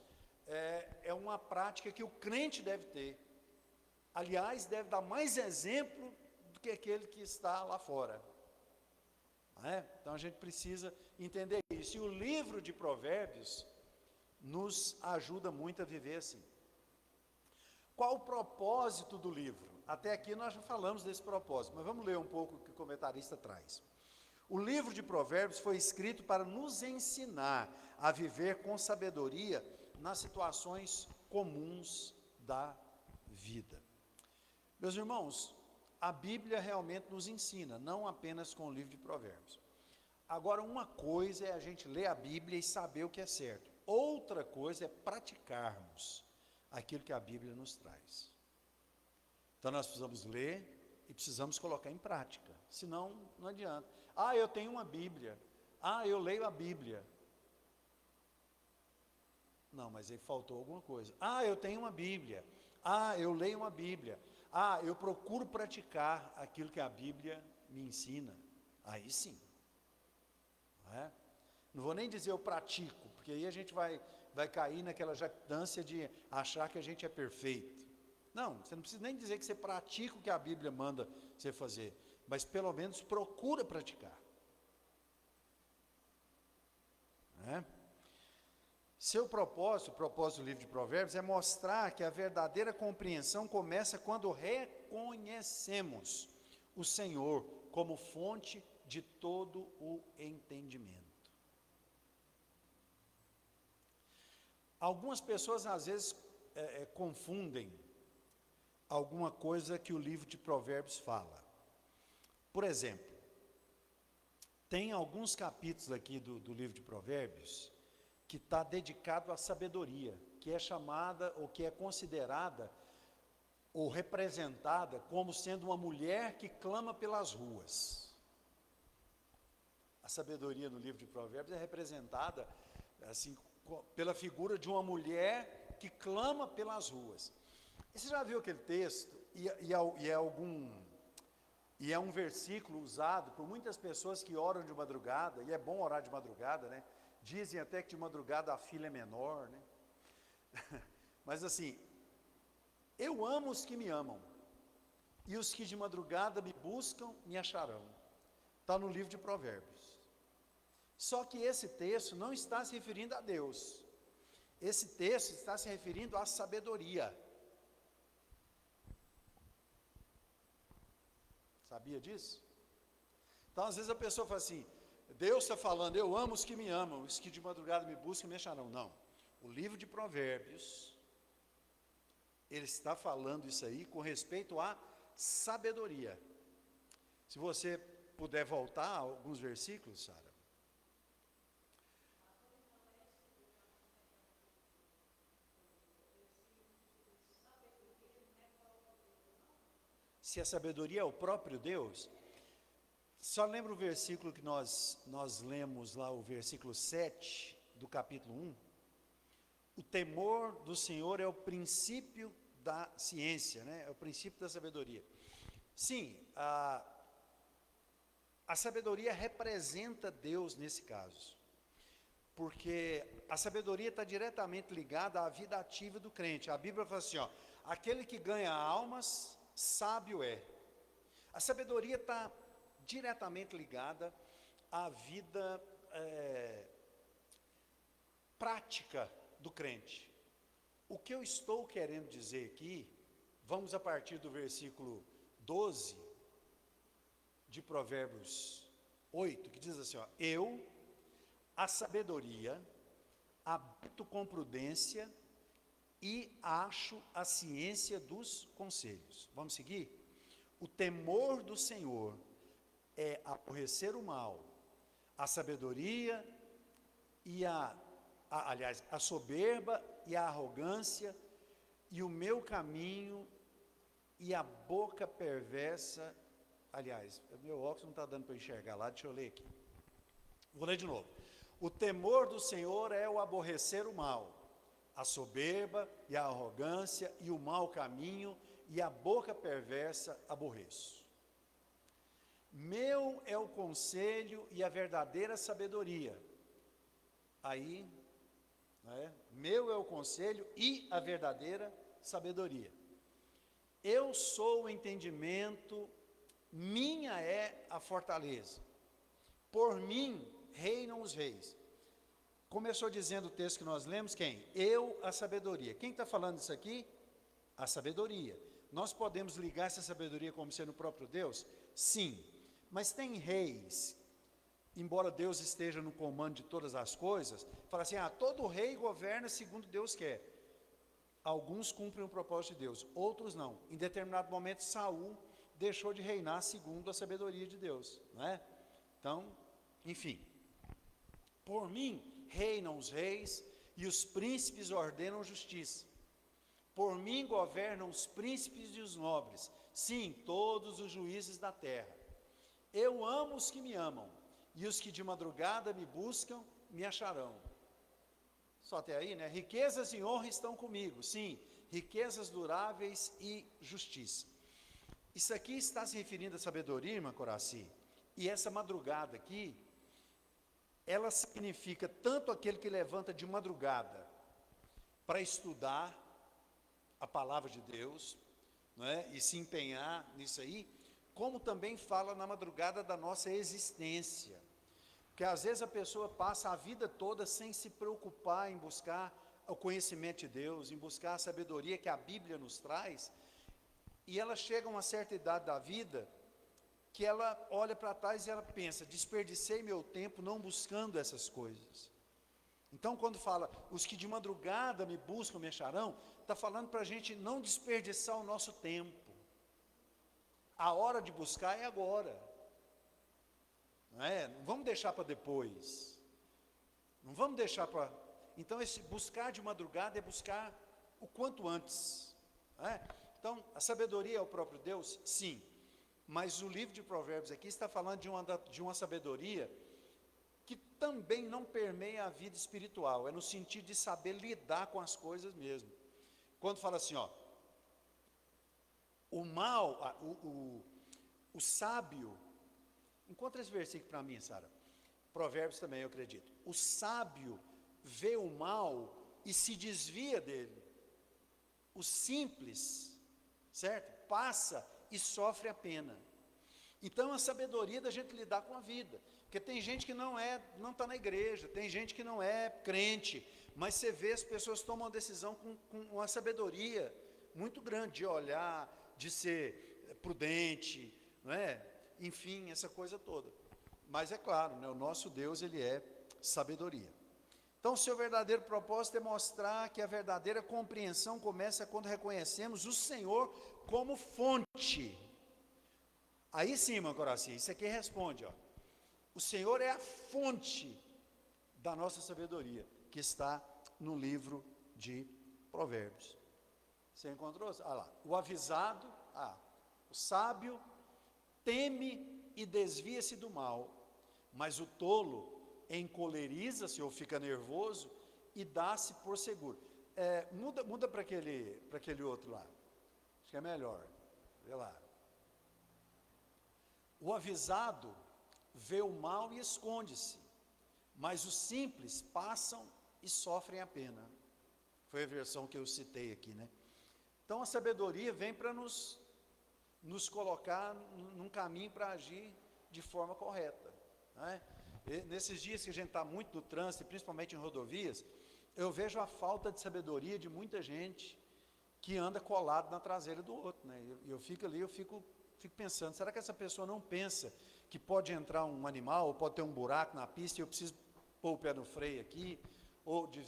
é uma prática que o crente deve ter. Aliás, deve dar mais exemplo do que aquele que está lá fora. Então a gente precisa entender isso. E o livro de Provérbios nos ajuda muito a viver assim. Qual o propósito do livro? Até aqui nós já falamos desse propósito, mas vamos ler um pouco o que o comentarista traz. O livro de Provérbios foi escrito para nos ensinar a viver com sabedoria nas situações comuns da vida. Meus irmãos, a Bíblia realmente nos ensina, não apenas com o livro de Provérbios. Agora, uma coisa é a gente ler a Bíblia e saber o que é certo. Outra coisa é praticarmos aquilo que a Bíblia nos traz. Então, nós precisamos ler e precisamos colocar em prática. Senão, não adianta. Eu tenho uma Bíblia. Eu leio a Bíblia. Não, mas aí faltou alguma coisa. Eu tenho uma Bíblia. Eu leio uma Bíblia. Eu procuro praticar aquilo que a Bíblia me ensina. Aí sim. Não vou nem dizer eu pratico, porque aí a gente vai cair naquela jactância de achar que a gente é perfeito. Não, você não precisa nem dizer que você pratica o que a Bíblia manda você fazer, mas pelo menos procura praticar. O propósito do livro de Provérbios é mostrar que a verdadeira compreensão começa quando reconhecemos o Senhor como fonte de todo o entendimento. Algumas pessoas às vezes confundem alguma coisa que o livro de Provérbios fala. Por exemplo, tem alguns capítulos aqui do livro de Provérbios que está dedicado à sabedoria, que é chamada ou que é considerada ou representada como sendo uma mulher que clama pelas ruas. A sabedoria no livro de Provérbios é representada assim pela figura de uma mulher que clama pelas ruas. E você já viu aquele texto? E é um versículo usado por muitas pessoas que oram de madrugada, e é bom orar de madrugada, né? Dizem até que de madrugada a fila é menor, né? Mas assim, eu amo os que me amam, e os que de madrugada me buscam, me acharão. Está no livro de Provérbios. Só que esse texto não está se referindo a Deus. Esse texto está se referindo à sabedoria. Sabia disso? Então, às vezes a pessoa fala assim, Deus está falando, eu amo os que me amam, os que de madrugada me buscam, me acharão. Não, o livro de Provérbios, ele está falando isso aí com respeito à sabedoria. Se você puder voltar a alguns versículos, Sara. Se a sabedoria é o próprio Deus, só lembra o versículo que nós lemos lá, o versículo 7 do capítulo 1? O temor do Senhor é o princípio da ciência, né? É o princípio da sabedoria. Sim, a sabedoria representa Deus nesse caso, porque a sabedoria está diretamente ligada à vida ativa do crente. A Bíblia fala assim, aquele que ganha almas, sábio é. A sabedoria está diretamente ligada à vida prática do crente. O que eu estou querendo dizer aqui, vamos a partir do versículo 12 de Provérbios 8, que diz assim, ó, eu, a sabedoria, habito com prudência e acho a ciência dos conselhos. Vamos seguir? O temor do Senhor é aborrecer o mal, a sabedoria e a soberba e a arrogância, e o meu caminho e a boca perversa. Aliás, o meu óculos não está dando para enxergar lá, deixa eu ler aqui. Vou ler de novo. O temor do Senhor é o aborrecer o mal, a soberba e a arrogância e o mau caminho, e a boca perversa aborreço. Meu é o conselho e a verdadeira sabedoria. Aí, meu é o conselho e a verdadeira sabedoria. Eu sou o entendimento, minha é a fortaleza. Por mim reinam os reis. Começou dizendo o texto que nós lemos, quem? Eu, a sabedoria. Quem está falando isso aqui? A sabedoria. Nós podemos ligar essa sabedoria como sendo o próprio Deus? Sim. Mas tem reis, embora Deus esteja no comando de todas as coisas, fala assim, todo rei governa segundo Deus quer. Alguns cumprem o propósito de Deus, outros não. Em determinado momento, Saul deixou de reinar segundo a sabedoria de Deus, não é? Então, enfim. Por mim, reinam os reis e os príncipes ordenam justiça. Por mim governam os príncipes e os nobres, sim, todos os juízes da terra. Eu amo os que me amam, e os que de madrugada me buscam, me acharão. Só até aí, né? Riquezas e honra estão comigo, sim, riquezas duráveis e justiça. Isso aqui está se referindo à sabedoria, irmã Coraci, e essa madrugada aqui, ela significa tanto aquele que levanta de madrugada para estudar a palavra de Deus, não é? E se empenhar nisso aí, como também fala na madrugada da nossa existência. Porque às vezes a pessoa passa a vida toda sem se preocupar em buscar o conhecimento de Deus, em buscar a sabedoria que a Bíblia nos traz, e ela chega a uma certa idade da vida, que ela olha para trás e ela pensa, desperdicei meu tempo não buscando essas coisas. Então quando fala, os que de madrugada me buscam, me acharão, está falando para a gente não desperdiçar o nosso tempo. A hora de buscar é agora. Não é? Não vamos deixar para depois. Não vamos deixar para... Então esse buscar de madrugada é buscar o quanto antes. Não é? Então a sabedoria é o próprio Deus? Sim. Mas o livro de Provérbios aqui está falando de uma sabedoria que também não permeia a vida espiritual. É no sentido de saber lidar com as coisas mesmo. Quando fala assim, ó, o mal, o sábio, encontra esse versículo para mim, Sara. Provérbios também, eu acredito. O sábio vê o mal e se desvia dele. O simples, certo? Passa e sofre a pena. Então a sabedoria da gente lidar com a vida. Porque tem gente que não está na igreja, tem gente que não é crente, mas você vê as pessoas tomam uma decisão com uma sabedoria muito grande de olhar, de ser prudente, não é? Enfim, essa coisa toda. Mas é claro, né, o nosso Deus, ele é sabedoria. Então, o seu verdadeiro propósito é mostrar que a verdadeira compreensão começa quando reconhecemos o Senhor como fonte. Aí sim, irmão Coraci, isso aqui responde, ó. O Senhor é a fonte da nossa sabedoria, que está no livro de Provérbios. Você encontrou? Ah lá, o avisado, o sábio teme e desvia-se do mal, mas o tolo encoleriza-se ou fica nervoso e dá-se por seguro. Muda para aquele outro lá, acho que é melhor, vê lá. O avisado vê o mal e esconde-se, mas os simples passam e sofrem a pena. Foi a versão que eu citei aqui, né? Então a sabedoria vem para nos colocar num caminho para agir de forma correta, né? E nesses dias que a gente está muito no trânsito, principalmente em rodovias, eu vejo a falta de sabedoria de muita gente que anda colado na traseira do outro, né? Eu fico ali, fico pensando, será que essa pessoa não pensa que pode entrar um animal, ou pode ter um buraco na pista e eu preciso pôr o pé no freio aqui,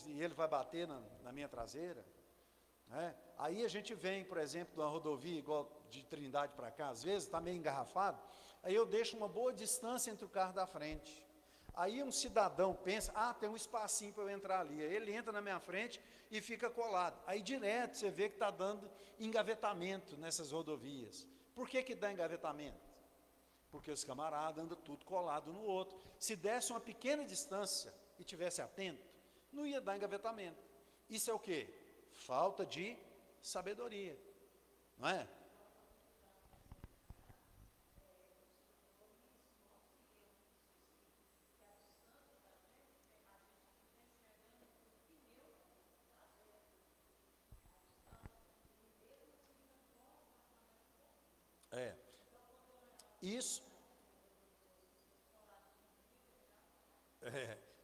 e ele vai bater na minha traseira? Né? Aí a gente vem, por exemplo, de uma rodovia igual de Trindade para cá, às vezes está meio engarrafado, aí eu deixo uma boa distância entre o carro da frente. Aí um cidadão pensa, tem um espacinho para eu entrar ali. Aí ele entra na minha frente e fica colado. Aí direto você vê que está dando engavetamento nessas rodovias. Por que dá engavetamento? Porque os camaradas andam tudo colado no outro. Se desse uma pequena distância e tivesse atento, não ia dar engavetamento. Isso é o quê? Falta de sabedoria, não é? Isso,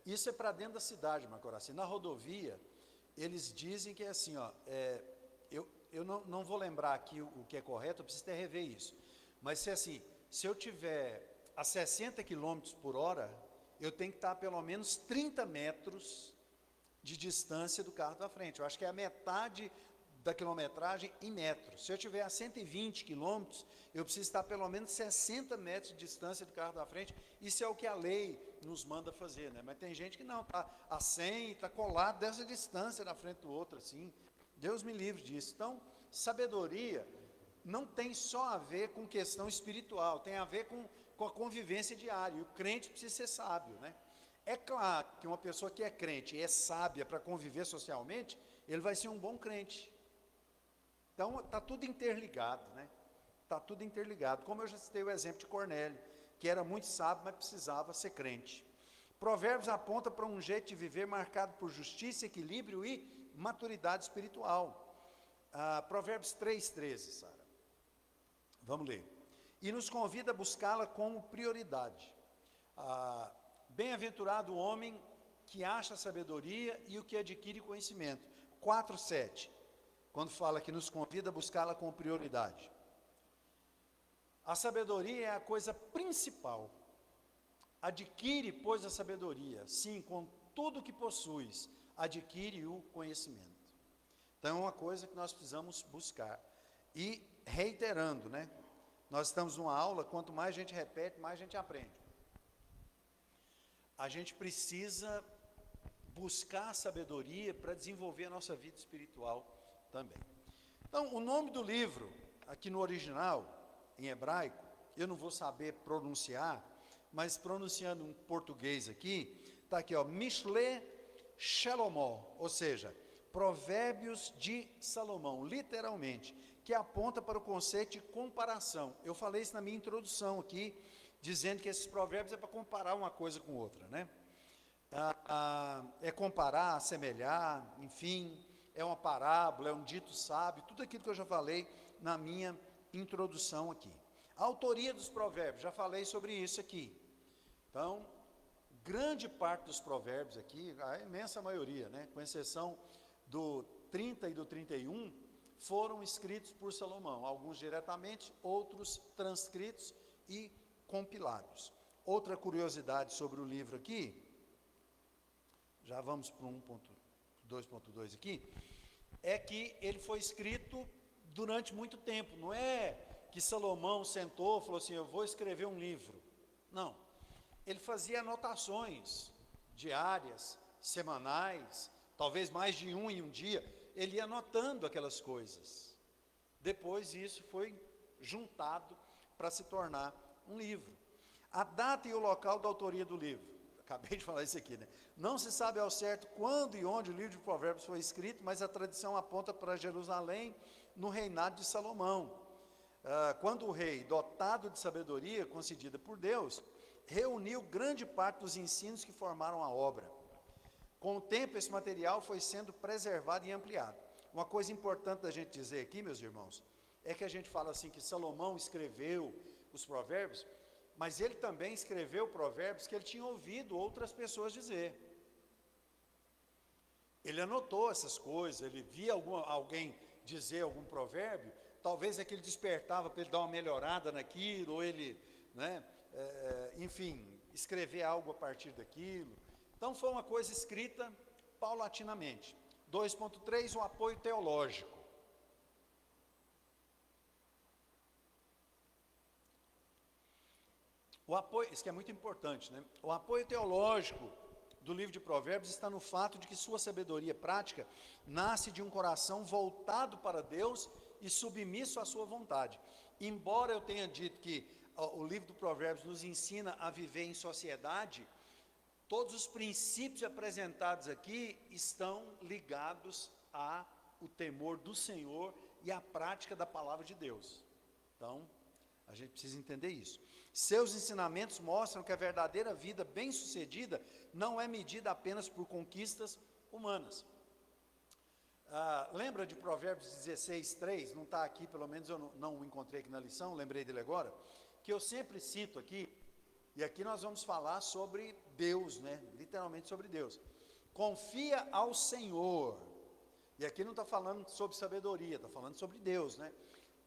isso é para dentro da cidade, Macoraci. Na rodovia, eles dizem que é assim, eu não vou lembrar aqui o que é correto, eu preciso até rever isso. Mas se assim, se eu tiver a 60 km por hora, eu tenho que estar a pelo menos 30 metros de distância do carro da frente. Eu acho que é a metade da quilometragem em metros. Se eu tiver a 120 quilômetros, eu preciso estar a pelo menos 60 metros de distância do carro da frente. Isso é o que a lei nos manda fazer, né? Mas tem gente que não, está a 100, está colado dessa distância na frente do outro, assim. Deus me livre disso. Então, sabedoria não tem só a ver com questão espiritual, tem a ver com a convivência diária. E o crente precisa ser sábio, né? É claro que uma pessoa que é crente e é sábia para conviver socialmente, ele vai ser um bom crente. Então, está tudo interligado, né? Está tudo interligado. Como eu já citei o exemplo de Cornélio, que era muito sábio, mas precisava ser crente. Provérbios aponta para um jeito de viver marcado por justiça, equilíbrio e maturidade espiritual. Provérbios 3,13, Sara. Vamos ler. E nos convida a buscá-la como prioridade. Bem-aventurado o homem que acha sabedoria e o que adquire conhecimento. 4,7. Quando fala que nos convida a buscá-la com prioridade. A sabedoria é a coisa principal. Adquire, pois, a sabedoria. Sim, com tudo que possuis, adquire o conhecimento. Então, é uma coisa que nós precisamos buscar. E, reiterando, né? Nós estamos numa aula, quanto mais a gente repete, mais a gente aprende. A gente precisa buscar a sabedoria para desenvolver a nossa vida espiritual também. Então, o nome do livro, aqui no original, em hebraico, eu não vou saber pronunciar, mas pronunciando em português aqui, está aqui, Mishle Shalomó, ou seja, Provérbios de Salomão, literalmente, que aponta para o conceito de comparação. Eu falei isso na minha introdução aqui, dizendo que esses provérbios é para comparar uma coisa com outra, né? É comparar, assemelhar, enfim, é uma parábola, é um dito sábio, tudo aquilo que eu já falei na minha introdução aqui. A autoria dos provérbios, já falei sobre isso aqui. Então, grande parte dos provérbios aqui, a imensa maioria, né, com exceção do 30 e do 31, foram escritos por Salomão, alguns diretamente, outros transcritos e compilados. Outra curiosidade sobre o livro aqui, já vamos para o 2.2 aqui, é que ele foi escrito durante muito tempo. Não é que Salomão sentou e falou assim, eu vou escrever um livro. Não. Ele fazia anotações diárias, semanais, talvez mais de um em um dia. Ele ia anotando aquelas coisas. Depois isso foi juntado para se tornar um livro. A data e o local da autoria do livro. Acabei de falar isso aqui, né? Não se sabe ao certo quando e onde o livro de Provérbios foi escrito, mas a tradição aponta para Jerusalém no reinado de Salomão. Quando o rei, dotado de sabedoria concedida por Deus, reuniu grande parte dos ensinos que formaram a obra. Com o tempo, esse material foi sendo preservado e ampliado. Uma coisa importante da gente dizer aqui, meus irmãos, é que a gente fala assim que Salomão escreveu os provérbios, mas ele também escreveu provérbios que ele tinha ouvido outras pessoas dizer. Ele anotou essas coisas, ele via alguém dizer algum provérbio, talvez aquele despertava para ele dar uma melhorada naquilo, ou ele, né, enfim, escrever algo a partir daquilo. Então foi uma coisa escrita paulatinamente. 2.3, o apoio teológico. O apoio, isso que é muito importante, né? O apoio teológico do livro de Provérbios está no fato de que sua sabedoria prática nasce de um coração voltado para Deus e submisso à sua vontade. Embora eu tenha dito que o livro do Provérbios nos ensina a viver em sociedade, todos os princípios apresentados aqui estão ligados ao temor do Senhor e à prática da palavra de Deus. Então, a gente precisa entender isso. Seus ensinamentos mostram que a verdadeira vida bem-sucedida não é medida apenas por conquistas humanas. Lembra de Provérbios 16:3? Não está aqui, pelo menos eu não o encontrei aqui na lição, lembrei dele agora, que eu sempre cito aqui, e aqui nós vamos falar sobre Deus, né? Literalmente sobre Deus. Confia ao Senhor, e aqui não está falando sobre sabedoria, está falando sobre Deus, né?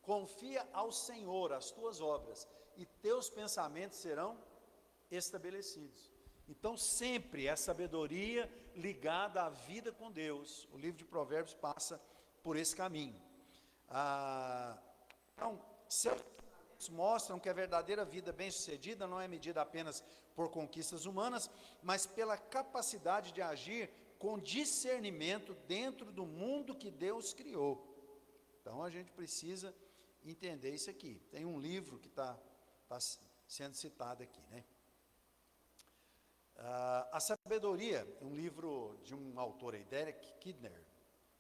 Confia ao Senhor as tuas obras, e teus pensamentos serão estabelecidos. Então sempre é sabedoria ligada à vida com Deus. O livro de Provérbios passa por esse caminho. Então, seus ensinamentos mostram que a verdadeira vida bem-sucedida não é medida apenas por conquistas humanas, mas pela capacidade de agir com discernimento dentro do mundo que Deus criou. Então a gente precisa entender isso aqui. Tem um livro que está sendo citado aqui, né? A Sabedoria, um livro de um autor aí, Derek Kidner,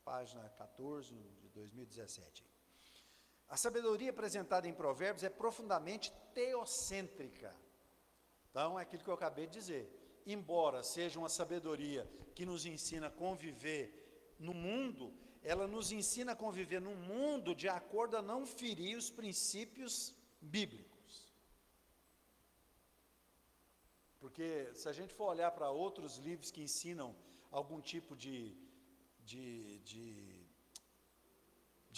página 14 de 2017. A sabedoria apresentada em Provérbios é profundamente teocêntrica. Então, é aquilo que eu acabei de dizer. Embora seja uma sabedoria que nos ensina a conviver no mundo, ela nos ensina a conviver num mundo de acordo a não ferir os princípios bíblicos. Porque se a gente for olhar para outros livros que ensinam algum tipo de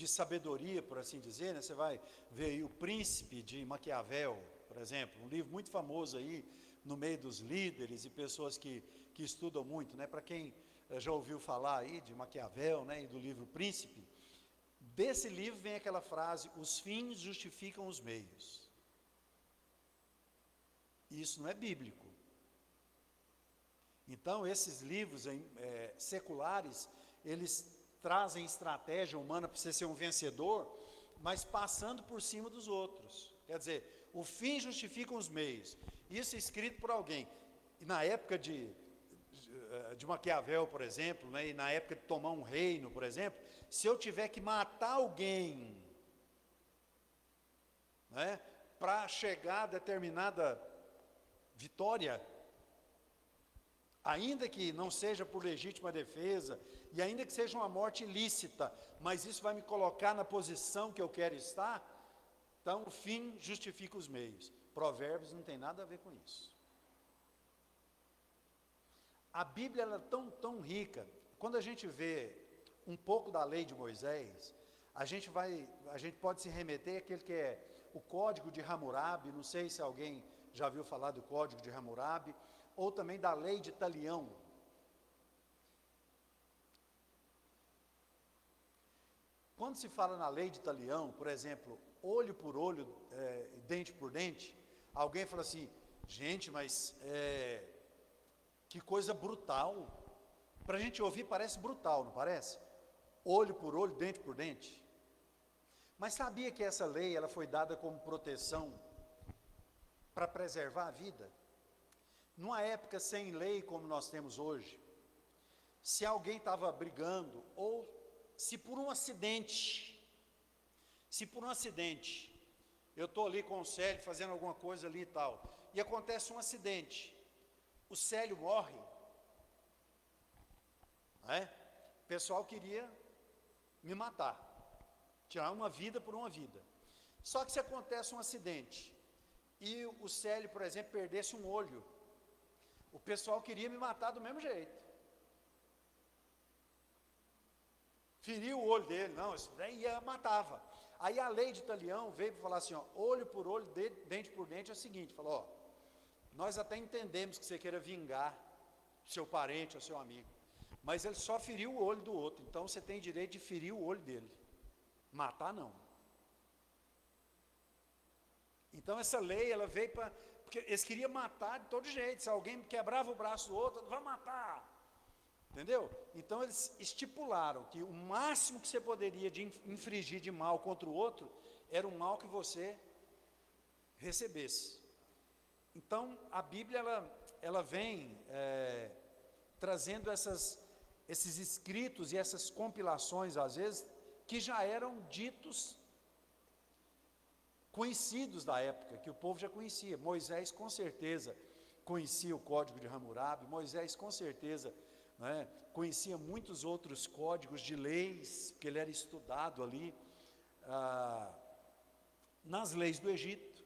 sabedoria, por assim dizer, né? Você vai ver aí o Príncipe de Maquiavel, por exemplo, um livro muito famoso aí no meio dos líderes e pessoas que estudam muito, né? Para quem já ouviu falar aí de Maquiavel, né? E do livro Príncipe, desse livro vem aquela frase: os fins justificam os meios. Isso não é bíblico. Então, esses livros seculares, eles trazem estratégia humana para você ser um vencedor, mas passando por cima dos outros. Quer dizer, o fim justifica os meios. Isso é escrito por alguém. E na época de Maquiavel, por exemplo, né, e na época de tomar um reino, por exemplo, se eu tiver que matar alguém, né, para chegar a determinada vitória, ainda que não seja por legítima defesa, e ainda que seja uma morte ilícita, mas isso vai me colocar na posição que eu quero estar, então o fim justifica os meios. Provérbios não tem nada a ver com isso. A Bíblia ela é tão rica, quando a gente vê um pouco da lei de Moisés, a gente pode se remeter àquele que é o Código de Hammurabi. Não sei se alguém já viu falar do Código de Hammurabi, ou também da lei de Talião. Quando se fala na lei de Talião, por exemplo, olho por olho, dente por dente, alguém fala assim: gente, mas que coisa brutal. Para a gente ouvir parece brutal, não parece? Olho por olho, dente por dente. Mas sabia que essa lei ela foi dada como proteção para preservar a vida? Numa época sem lei como nós temos hoje, se alguém estava brigando, ou se por um acidente, eu estou ali com o Célio fazendo alguma coisa ali e tal, e acontece um acidente, o Célio morre, né? O pessoal queria me matar, tirar uma vida por uma vida. Só que se acontece um acidente, e o Célio, por exemplo, perdesse um olho, o pessoal queria me matar do mesmo jeito. feriu o olho dele, não, isso daí matava. Aí a lei de Italião veio para falar assim, ó, olho por olho, dente por dente, é o seguinte, falou, ó, nós até entendemos que você queira vingar seu parente ou seu amigo, mas ele só feriu o olho do outro, então você tem direito de ferir o olho dele, matar não. Então essa lei, ela veio para, porque eles queriam matar de todo jeito, se alguém quebrava o braço do outro, vai matar, entendeu? Então eles estipularam que o máximo que você poderia infligir de mal contra o outro, era o mal que você recebesse. Então a Bíblia, ela vem trazendo esses escritos e essas compilações, às vezes, que já eram ditos, conhecidos da época, que o povo já conhecia. Moisés com certeza conhecia o código de Hammurabi, Moisés com certeza, né, conhecia muitos outros códigos de leis, porque ele era estudado ali, nas leis do Egito,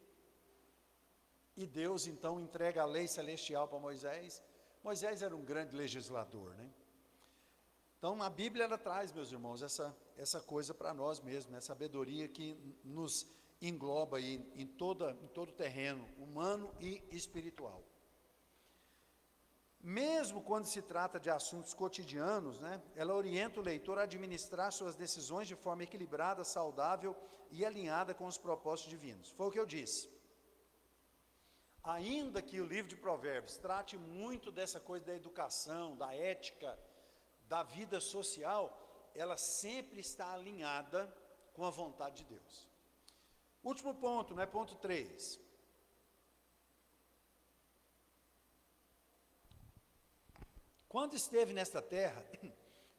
e Deus então entrega a lei celestial para Moisés. Moisés era um grande legislador, né? Então a Bíblia, ela traz, meus irmãos, essa coisa para nós mesmos, né? Sabedoria que nos engloba aí em todo o terreno humano e espiritual. Mesmo quando se trata de assuntos cotidianos, né, ela orienta o leitor a administrar suas decisões de forma equilibrada, saudável e alinhada com os propósitos divinos. Foi o que eu disse. Ainda que o livro de Provérbios trate muito dessa coisa da educação, da ética, da vida social, ela sempre está alinhada com a vontade de Deus. Último ponto, né, ponto 3. Quando esteve nesta terra,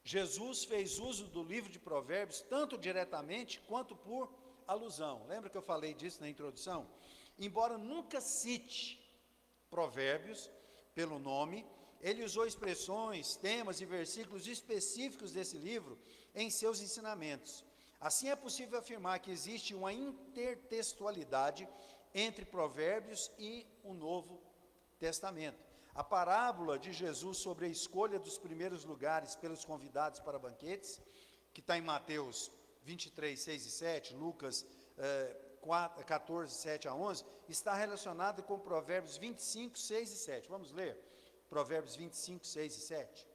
Jesus fez uso do livro de Provérbios, tanto diretamente quanto por alusão. Lembra que eu falei disso na introdução? Embora nunca cite Provérbios pelo nome, ele usou expressões, temas e versículos específicos desse livro em seus ensinamentos. Assim é possível afirmar que existe uma intertextualidade entre Provérbios e o Novo Testamento. A parábola de Jesus sobre a escolha dos primeiros lugares pelos convidados para banquetes, que está em Mateus 23, 6 e 7, Lucas 14, 7 a 11, está relacionada com Provérbios 25, 6 e 7. Vamos ler? Provérbios 25, 6 e 7.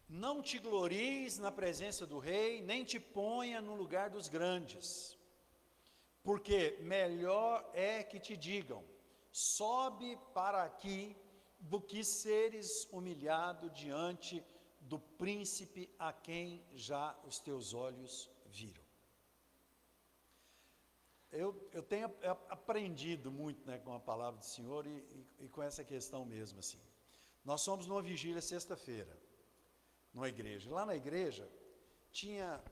Não te glories na presença do rei, nem te ponha no lugar dos grandes, porque melhor é que te digam, sobe para aqui, do que seres humilhado diante do príncipe a quem já os teus olhos viram. Eu tenho aprendido muito, né, com a palavra do Senhor e com essa questão mesmo assim. Nós fomos numa vigília sexta-feira, numa igreja. Lá na igreja tinha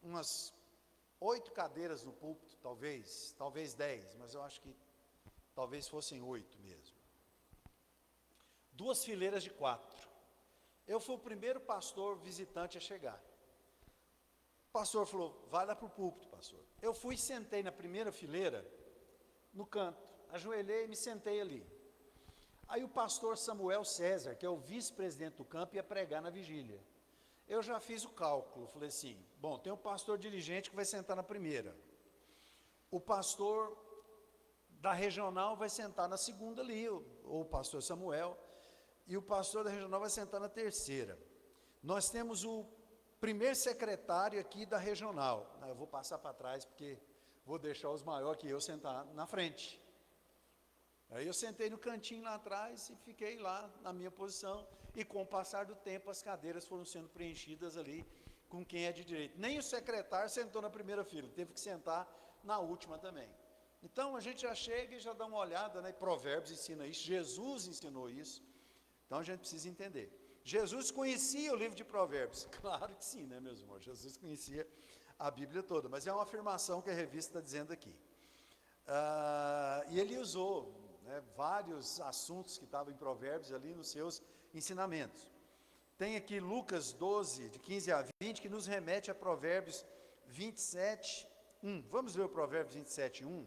umas 8 cadeiras no púlpito, talvez 10, mas eu acho que talvez fossem 8 mesmo. 2 fileiras de 4. Eu fui o primeiro pastor visitante a chegar. O pastor falou, vai lá para o púlpito, pastor. Eu fui e sentei na primeira fileira, no canto, ajoelhei e me sentei ali. Aí o pastor Samuel César, que é o vice-presidente do campo, ia pregar na vigília. Eu já fiz o cálculo, falei assim, bom, tem um pastor dirigente que vai sentar na primeira. O pastor da regional vai sentar na segunda ali, ou o pastor Samuel, e o pastor da regional vai sentar na terceira. Nós temos o primeiro secretário aqui da regional. Eu vou passar para trás, porque vou deixar os maiores que eu sentar na frente. Aí eu sentei no cantinho lá atrás e fiquei lá na minha posição, e com o passar do tempo as cadeiras foram sendo preenchidas ali com quem é de direito. Nem o secretário sentou na primeira fila, teve que sentar na última também. Então a gente já chega e já dá uma olhada, né? Provérbios ensina isso, Jesus ensinou isso, então a gente precisa entender. Jesus conhecia o livro de Provérbios, claro que sim, né, meus irmãos? Jesus conhecia a Bíblia toda, mas é uma afirmação que a revista está dizendo aqui. E ele usou, né, vários assuntos que estavam em Provérbios ali nos seus ensinamentos. Tem aqui Lucas 12, de 15 a 20, que nos remete a Provérbios 27, 1. Vamos ler o Provérbios 27, 1.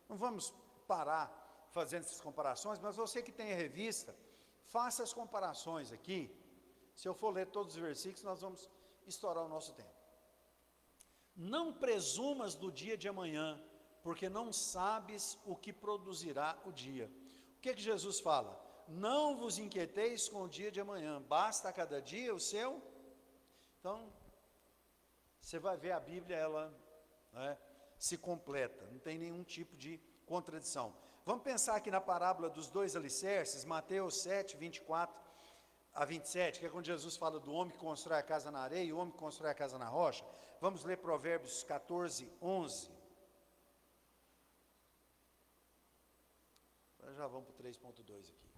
Não vamos parar fazendo essas comparações, mas você que tem a revista, faça as comparações aqui. Se eu for ler todos os versículos, nós vamos estourar o nosso tempo. Não presumas do dia de amanhã, porque não sabes o que produzirá o dia. O que Jesus fala? Não vos inquieteis com o dia de amanhã, basta a cada dia o seu. Então, você vai ver a Bíblia, ela, né, se completa, não tem nenhum tipo de contradição. Vamos pensar aqui na parábola dos dois alicerces, Mateus 7, 24 a 27, que é quando Jesus fala do homem que constrói a casa na areia e o homem que constrói a casa na rocha. Vamos ler Provérbios 14, 11. Já vamos para o 3.2 aqui.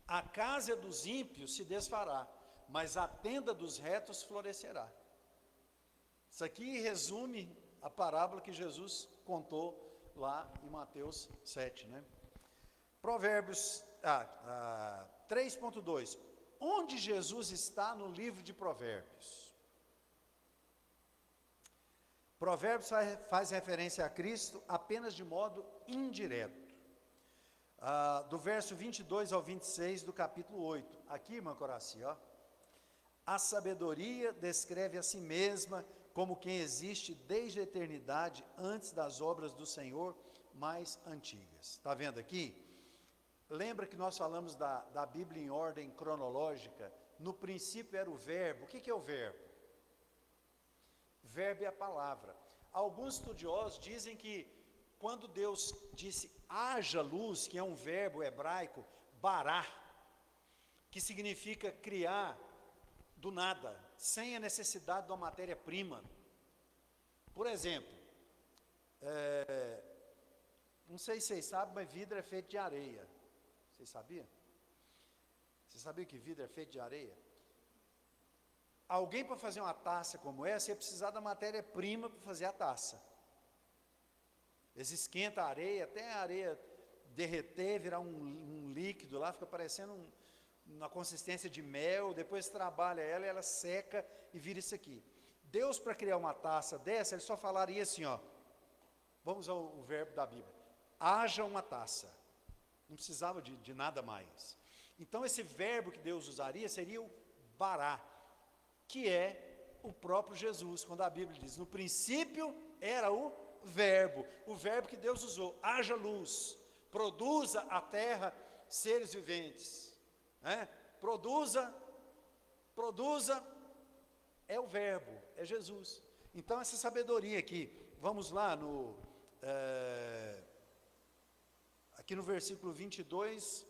A casa dos ímpios se desfará, mas a tenda dos retos florescerá. Isso aqui resume a parábola que Jesus contou lá em Mateus 7, né? Provérbios 3.2. Onde Jesus está no livro de Provérbios? Provérbios faz referência a Cristo apenas de modo indireto. Do verso 22 ao 26 do capítulo 8. Aqui, irmã Coraci, ó. A sabedoria descreve a si mesma como quem existe desde a eternidade, antes das obras do Senhor mais antigas. Está vendo aqui? Lembra que nós falamos da Bíblia em ordem cronológica? No princípio era o verbo. O que é o verbo? Verbo é a palavra. Alguns estudiosos dizem que quando Deus disse haja luz, que é um verbo hebraico, bará, que significa criar do nada, sem a necessidade de uma matéria-prima. Por exemplo, não sei se vocês sabem, mas vidro é feito de areia. Vocês sabiam? Você sabia que vidro é feito de areia? Alguém para fazer uma taça como essa, ia precisar da matéria-prima para fazer a taça. Eles esquentam a areia, até a areia derreter, virar um líquido lá, fica parecendo uma consistência de mel, depois trabalha ela e ela seca e vira isso aqui. Deus, para criar uma taça dessa, ele só falaria assim, ó, vamos ao verbo da Bíblia, haja uma taça, não precisava de nada mais. Então esse verbo que Deus usaria seria o bará, que é o próprio Jesus, quando a Bíblia diz, no princípio era o verbo que Deus usou, haja luz, produza a terra seres viventes, né? Produza, é o verbo, é Jesus. Então essa sabedoria aqui, vamos lá aqui no versículo 22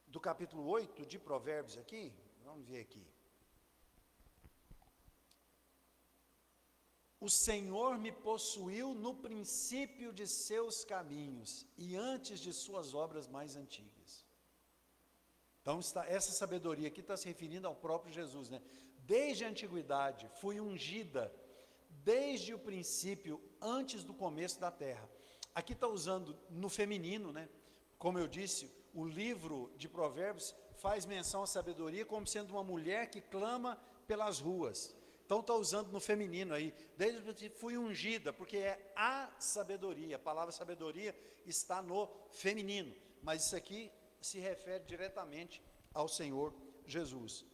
do capítulo 8 de Provérbios aqui, vamos ver aqui. O Senhor me possuiu no princípio de seus caminhos e antes de suas obras mais antigas. Então, essa sabedoria aqui está se referindo ao próprio Jesus, né? Desde a antiguidade, fui ungida, desde o princípio, antes do começo da terra. Aqui está usando no feminino, né? Como eu disse, o livro de Provérbios faz menção à sabedoria como sendo uma mulher que clama pelas ruas. Então está usando no feminino aí, desde que fui ungida, porque é a sabedoria, a palavra sabedoria está no feminino, mas isso aqui se refere diretamente ao Senhor Jesus.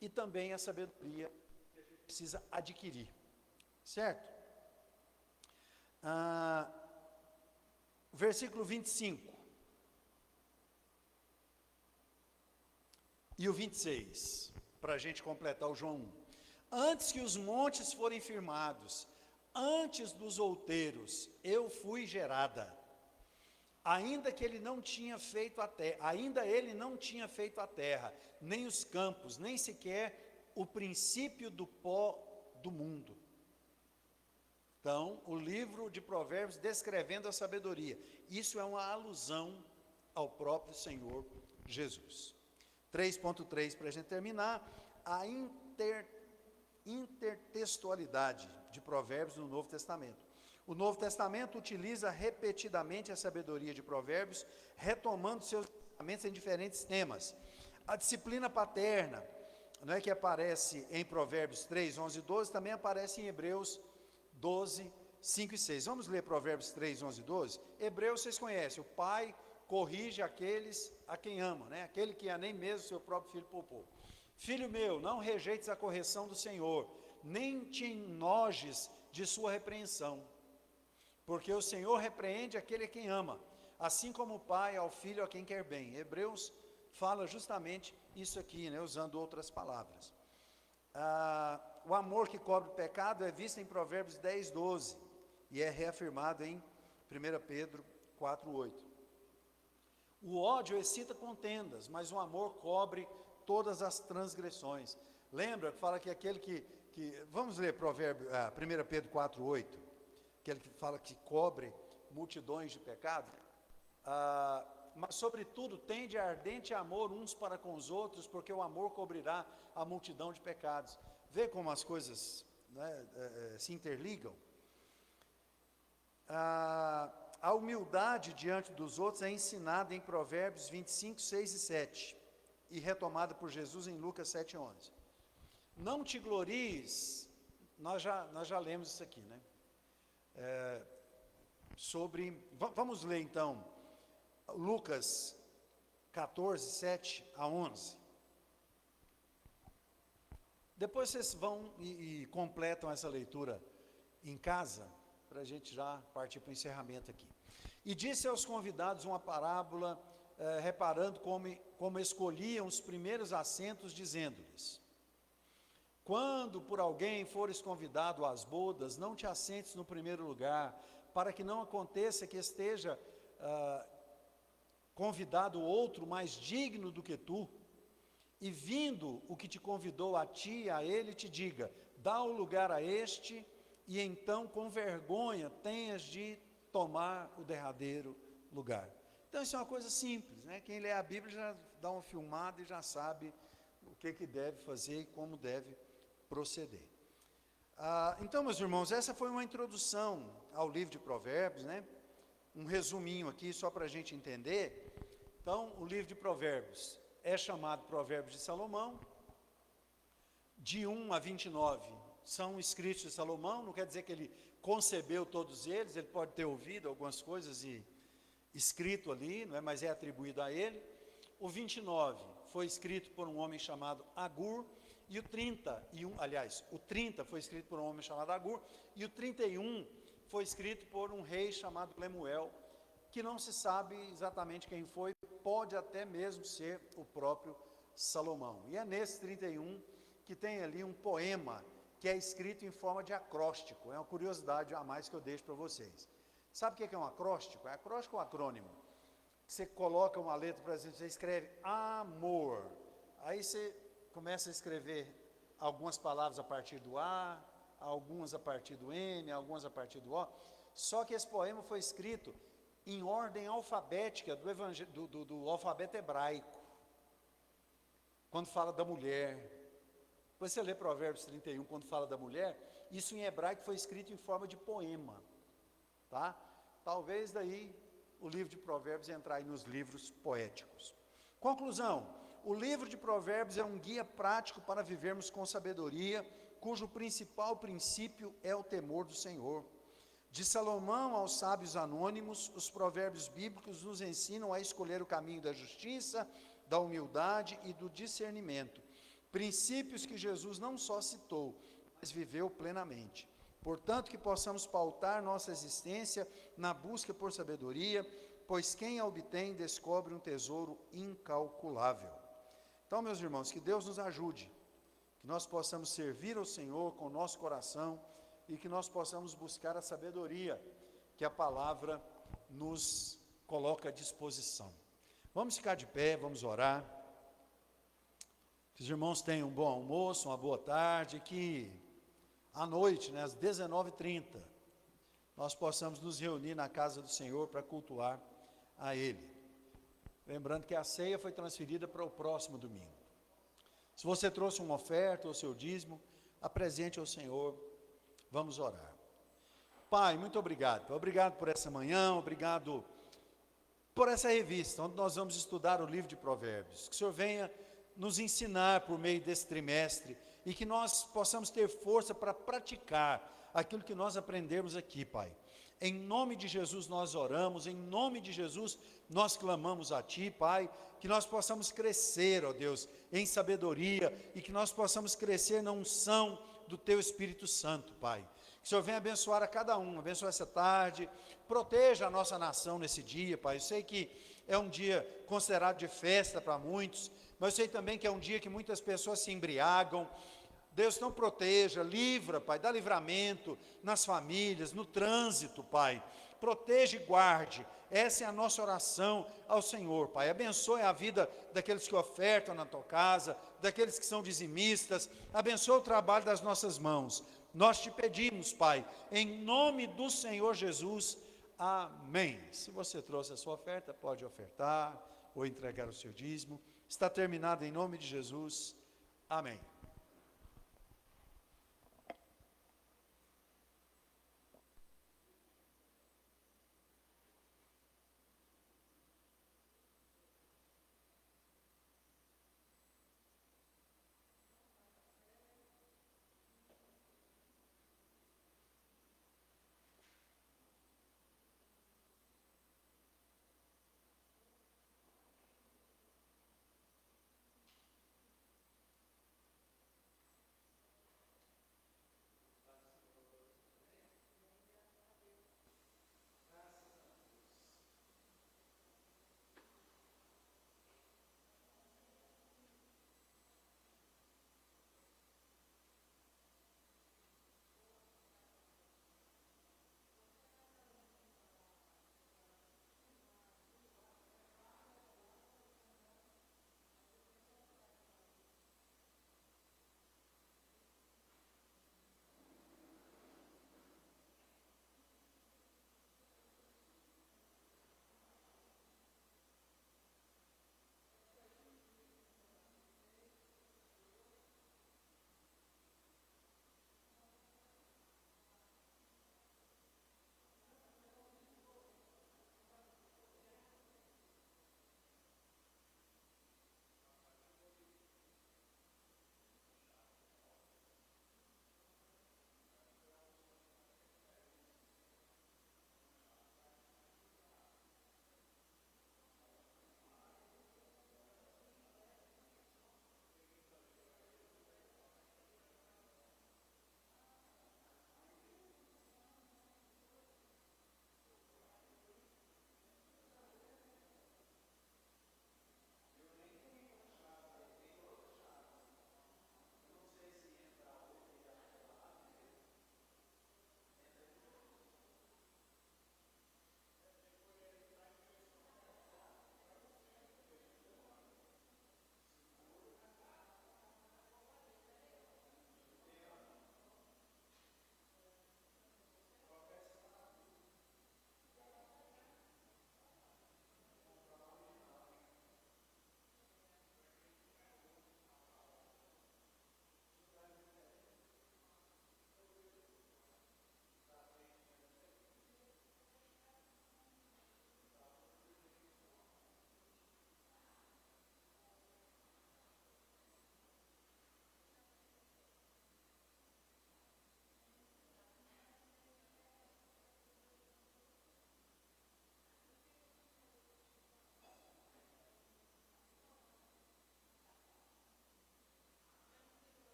E também a sabedoria que a gente precisa adquirir, certo? Versículo 25 e o 26, para a gente completar o João 1. Antes que os montes forem firmados, antes dos outeiros, eu fui gerada. Ainda ele não tinha feito a terra, nem os campos, nem sequer o princípio do pó do mundo. Então, o livro de Provérbios descrevendo a sabedoria. Isso é uma alusão ao próprio Senhor Jesus. 3.3, para a gente terminar, a intertextualidade de Provérbios no Novo Testamento. O Novo Testamento utiliza repetidamente a sabedoria de Provérbios, retomando seus ensinamentos em diferentes temas. A disciplina paterna, não é, que aparece em Provérbios 3, 11 e 12, também aparece em Hebreus 12, 5 e 6. Vamos ler Provérbios 3, 11 e 12? Hebreus vocês conhecem, o pai corrige aqueles a quem ama, né? Aquele que nem mesmo seu próprio filho poupou. Filho meu, não rejeites a correção do Senhor, nem te enojes de sua repreensão, porque o Senhor repreende aquele a quem ama, assim como o pai ao filho a quem quer bem. Hebreus fala justamente isso aqui, né, usando outras palavras. O amor que cobre o pecado é visto em Provérbios 10, 12, e é reafirmado em 1 Pedro 4, 8. O ódio excita contendas, mas o amor cobre todas as transgressões. Lembra que fala que aquele que vamos ler 1 Pedro 4, 8, aquele que fala que cobre multidões de pecado. Mas sobretudo tende ardente amor uns para com os outros, porque o amor cobrirá a multidão de pecados. Vê como as coisas, né, se interligam. A humildade diante dos outros é ensinada em Provérbios 25, 6 e 7, e retomada por Jesus em Lucas 7, 11. Não te glories, nós já lemos isso aqui, né? Vamos ler então, Lucas 14, 7 a 11. Depois vocês vão e completam essa leitura em casa, para a gente já partir para o encerramento aqui. E disse aos convidados uma parábola, reparando como escolhiam os primeiros assentos, dizendo-lhes: quando por alguém fores convidado às bodas, não te assentes no primeiro lugar, para que não aconteça que esteja convidado outro mais digno do que tu, e vindo o que te convidou a ti, a ele te diga: dá o lugar a este, e então com vergonha tenhas de tomar o derradeiro lugar. Então isso é uma coisa simples, né? Quem lê a Bíblia já dá uma filmada e já sabe o que deve fazer e como deve proceder. Então, meus irmãos, essa foi uma introdução ao livro de Provérbios, né? Um resuminho aqui só para a gente entender. Então, o livro de Provérbios é chamado Provérbios de Salomão. De 1 a 29 são escritos de Salomão, não quer dizer que ele concebeu todos eles, ele pode ter ouvido algumas coisas e escrito ali, não é? Mas é atribuído a ele. O 29 foi escrito por um homem chamado Agur, e o 30 foi escrito por um homem chamado Agur, e o 31 foi escrito por um rei chamado Lemuel, que não se sabe exatamente quem foi, pode até mesmo ser o próprio Salomão. E é nesse 31 que tem ali um poema, que é escrito em forma de acróstico. É uma curiosidade a mais que eu deixo para vocês. Sabe o que é um acróstico? Acróstico é um acrônimo. Você coloca uma letra, por exemplo, você escreve amor. Aí você começa a escrever algumas palavras a partir do A, algumas a partir do M, algumas a partir do O. Só que esse poema foi escrito em ordem alfabética do alfabeto hebraico. Quando fala da mulher. Depois você lê Provérbios 31, quando fala da mulher, isso em hebraico foi escrito em forma de poema. Tá? Talvez daí o livro de Provérbios entrar aí nos livros poéticos. Conclusão: o livro de Provérbios é um guia prático para vivermos com sabedoria, cujo principal princípio é o temor do Senhor. De Salomão aos sábios anônimos, os provérbios bíblicos nos ensinam a escolher o caminho da justiça, da humildade e do discernimento. Princípios que Jesus não só citou, mas viveu plenamente. Portanto, que possamos pautar nossa existência na busca por sabedoria, pois quem a obtém descobre um tesouro incalculável. Então, meus irmãos, que Deus nos ajude, que nós possamos servir ao Senhor com o nosso coração e que nós possamos buscar a sabedoria que a palavra nos coloca à disposição. Vamos ficar de pé, vamos orar. Que os irmãos tenham um bom almoço, uma boa tarde, que à noite, né, às 19h30, nós possamos nos reunir na casa do Senhor para cultuar a Ele. Lembrando que a ceia foi transferida para o próximo domingo. Se você trouxe uma oferta ou seu dízimo, apresente ao Senhor, vamos orar. Pai, muito obrigado. Obrigado por essa manhã, obrigado por essa revista, onde nós vamos estudar o livro de Provérbios. Que o Senhor venha nos ensinar por meio desse trimestre e que nós possamos ter força para praticar aquilo que nós aprendermos aqui, Pai. Em nome de Jesus nós oramos, em nome de Jesus nós clamamos a Ti, Pai, que nós possamos crescer, ó Deus, em sabedoria, e que nós possamos crescer na unção do Teu Espírito Santo, Pai. Que o Senhor venha abençoar a cada um, abençoe essa tarde, proteja a nossa nação nesse dia, Pai. Eu sei que é um dia considerado de festa para muitos, mas eu sei também que é um dia que muitas pessoas se embriagam. Deus, não proteja, livra, Pai, dá livramento nas famílias, no trânsito, Pai. Proteja e guarde. Essa é a nossa oração ao Senhor, Pai. Abençoe a vida daqueles que ofertam na Tua casa, daqueles que são dizimistas. Abençoe o trabalho das nossas mãos. Nós Te pedimos, Pai, em nome do Senhor Jesus. Amém. Se você trouxe a sua oferta, pode ofertar ou entregar o seu dízimo. Está terminado em nome de Jesus. Amém.